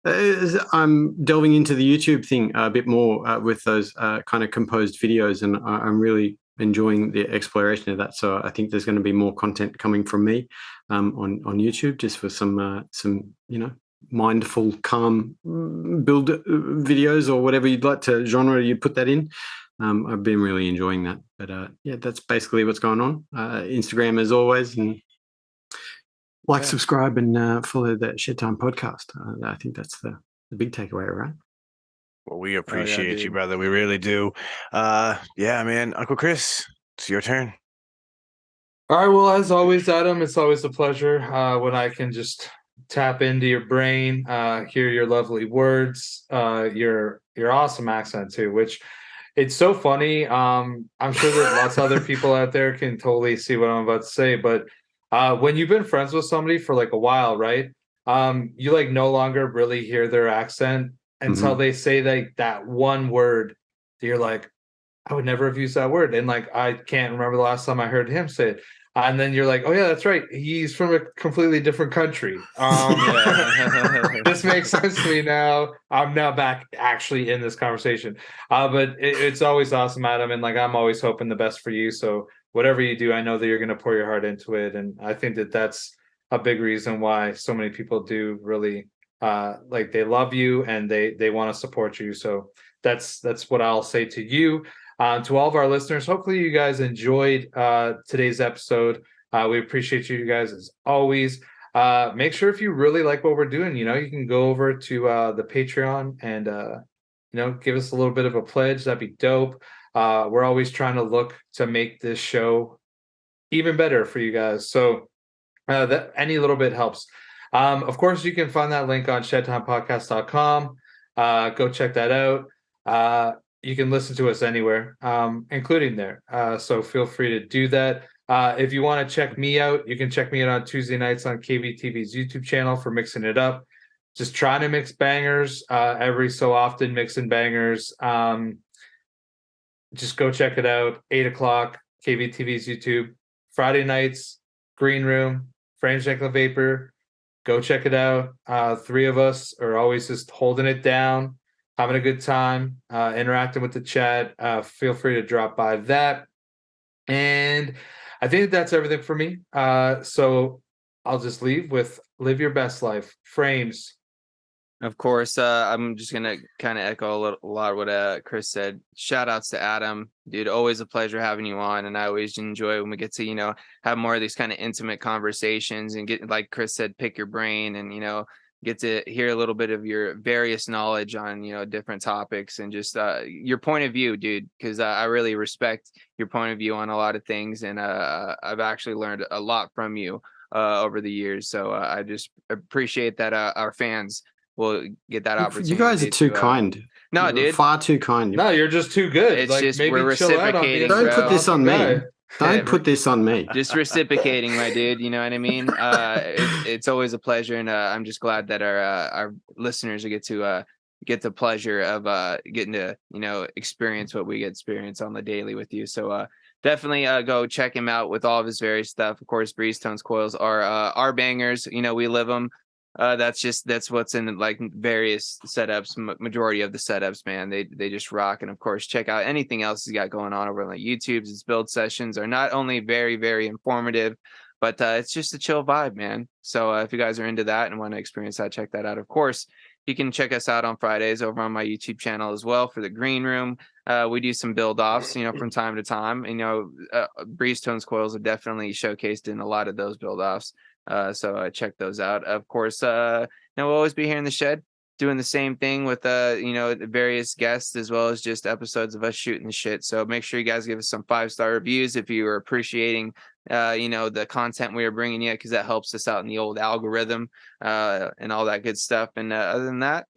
delving into the YouTube thing a bit more with those kind of composed videos, and I'm really enjoying the exploration of that. So I think there's going to be more content coming from me on YouTube, just for some mindful, calm build videos, or whatever you'd like to genre you put that in. I've been really enjoying that. But yeah, that's basically what's going on. Instagram as always, and subscribe, and follow the Shedtime podcast. I think that's the big takeaway, right? Well, we appreciate you, brother. We really do. Yeah, man. Uncle Chris, it's your turn. All right. Well, as always, Adam, it's always a pleasure when I can just tap into your brain, hear your lovely words, your awesome accent too, which it's so funny. I'm sure that lots of other people out there can totally see what I'm about to say, but when you've been friends with somebody for like a while, right? You like no longer really hear their accent until they say that one word that you're like, I would never have used that word. And like, I can't remember the last time I heard him say it. And then you're like, oh yeah, that's right. He's from a completely different country. This makes sense to me now. I'm now back actually in this conversation. But it's always awesome, Adam. And like, I'm always hoping the best for you. So whatever you do, I know that you're going to pour your heart into it. And I think that that's a big reason why so many people do really like they love you and they want to support you. So that's what I'll say to you. To all of our listeners, hopefully you guys enjoyed today's episode. We appreciate you guys as always. Make sure if you really like what we're doing, you can go over to the Patreon and give us a little bit of a pledge. That'd be dope. We're always trying to look to make this show even better for you guys. So that any little bit helps. Of course, you can find that link on shedtimepodcast.com. Go check that out. You can listen to us anywhere, including there. So feel free to do that. If you want to check me out, you can check me out on Tuesday nights on KVTV's YouTube channel for Mixing It Up. Just trying to mix bangers every so often, mixing bangers. Just go check it out. 8 o'clock, KVTV's YouTube. Friday nights, Green Room, Frames Nickel Vapor. Go check it out. Three of us are always just holding it down, having a good time, interacting with the chat. Feel free to drop by that. And I think that's everything for me. So I'll just leave with live your best life. Frames. Of course, I'm just going to kind of echo a lot what Chris said. Shout outs to Adam. Dude, always a pleasure having you on. And I always enjoy when we get to, have more of these kind of intimate conversations and get, like Chris said, pick your brain and, get to hear a little bit of your various knowledge on, different topics and just your point of view, dude, because I really respect your point of view on a lot of things. And I've actually learned a lot from you over the years. So I just appreciate that our fans will get that opportunity. You guys are too kind. No, dude. Far too kind. No, you're just too good. It's just maybe we're reciprocating. Don't put this on me. Don't put this on me. Just reciprocating, my dude. You know what I mean? It's always a pleasure, and I'm just glad that our listeners get the pleasure of getting to experience what we get experience on the daily with you. So definitely go check him out with all of his various stuff. Of course, Breezetones coils are our bangers. We live them. That's what's in like various setups. Majority of the setups, man, they just rock. And of course, check out anything else he's got going on over on the YouTubes. His build sessions are not only very, very informative, but it's just a chill vibe, man. So if you guys are into that and want to experience that, check that out. Of course, you can check us out on Fridays over on my YouTube channel as well for the Green Room. We do some build offs, from time to time. Breezetones coils are definitely showcased in a lot of those build offs. So check those out. Of course, we'll always be here in the shed doing the same thing with various guests as well as just episodes of us shooting the shit. So make sure you guys give us some 5-star reviews if you are appreciating the content we are bringing you, because that helps us out in the old algorithm and all that good stuff. And other than that,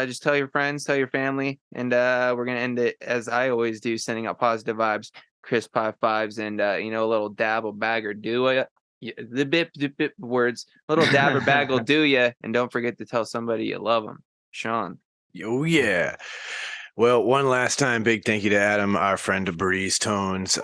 just tell your friends, tell your family, and we're going to end it as I always do, sending out positive vibes, crisp high fives, and a little dab or bag or do it. The bip words, little dab or bag will do ya, and don't forget to tell somebody you love them. Sean. Oh yeah. Well, one last time, big thank you to Adam, our friend of Breezetones.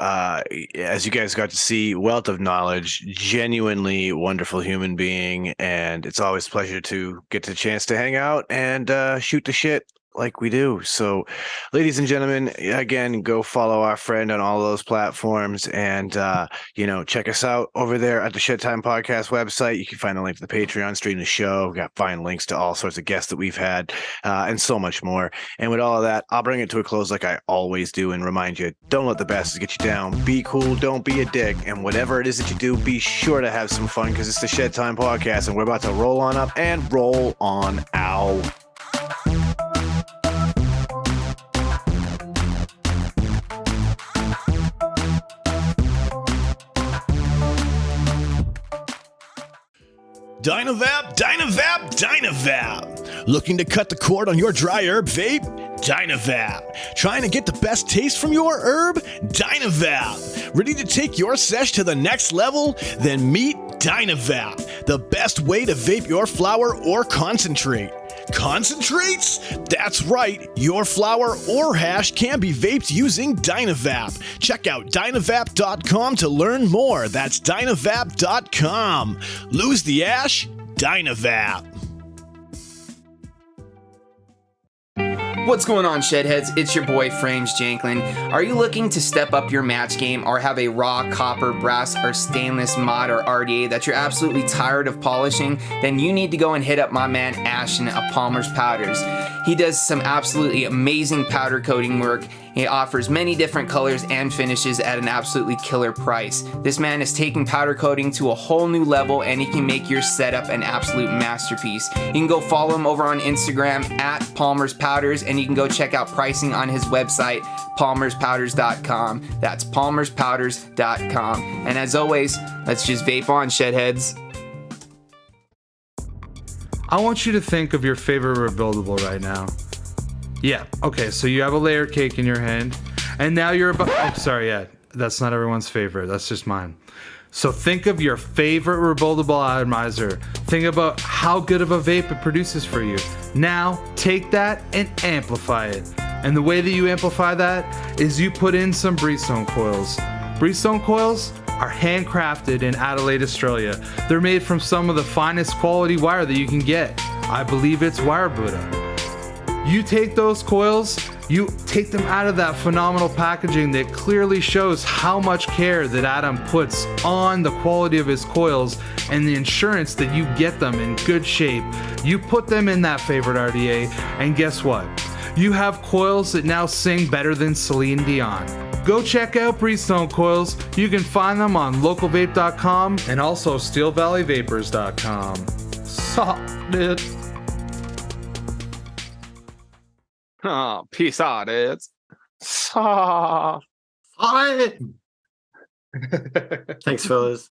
As you guys got to see, wealth of knowledge, genuinely wonderful human being, and it's always a pleasure to get the chance to hang out and shoot the shit like we do. So, ladies and gentlemen, again, go follow our friend on all those platforms, and check us out over there at the Shedtime podcast website. You can find a link to the Patreon stream, the show. We've got fine links to all sorts of guests that we've had, and so much more. And with all of that, I'll bring it to a close like I always do and remind you, don't let the bastards get you down. Be cool, don't be a dick, and whatever it is that you do, be sure to have some fun, because it's the Shedtime podcast, and we're about to roll on up and roll on out. Dynavap, Dynavap, Dynavap. Looking to cut the cord on your dry herb vape? Dynavap. Trying to get the best taste from your herb? Dynavap. Ready to take your sesh to the next level? Then meet Dynavap, the best way to vape your flower or concentrate. Concentrates? That's right, your flower or hash can be vaped using Dynavap. Check out Dynavap.com to learn more. That's Dynavap.com. Lose the ash? Dynavap. What's going on, Shedheads? It's your boy, Frames Janklin. Are you looking to step up your match game, or have a raw copper, brass, or stainless mod or RDA that you're absolutely tired of polishing? Then you need to go and hit up my man Ashton of Palmer's Powders. He does some absolutely amazing powder coating work. He offers many different colors and finishes at an absolutely killer price. This man is taking powder coating to a whole new level, and he can make your setup an absolute masterpiece. You can go follow him over on Instagram at Palmer's Powders, and you can go check out pricing on his website, palmerspowders.com. That's palmerspowders.com. And as always, let's just vape on, Shedheads. I want you to think of your favorite rebuildable right now. Yeah, okay, so you have a layer cake in your hand, and now you're about... Oh, sorry, yeah, that's not everyone's favorite. That's just mine. So think of your favorite rebuildable atomizer. Think about how good of a vape it produces for you. Now, take that and amplify it. And the way that you amplify that is you put in some Breezestone coils. Breezestone coils are handcrafted in Adelaide, Australia. They're made from some of the finest quality wire that you can get. I believe it's Wire Buddha. You take those coils, you take them out of that phenomenal packaging that clearly shows how much care that Adam puts on the quality of his coils and the insurance that you get them in good shape. You put them in that favorite RDA, and guess what? You have coils that now sing better than Celine Dion. Go check out Breezestone coils. You can find them on localvape.com and also steelvalleyvapors.com. Solid. Oh, peace out, it's Thanks, fellas.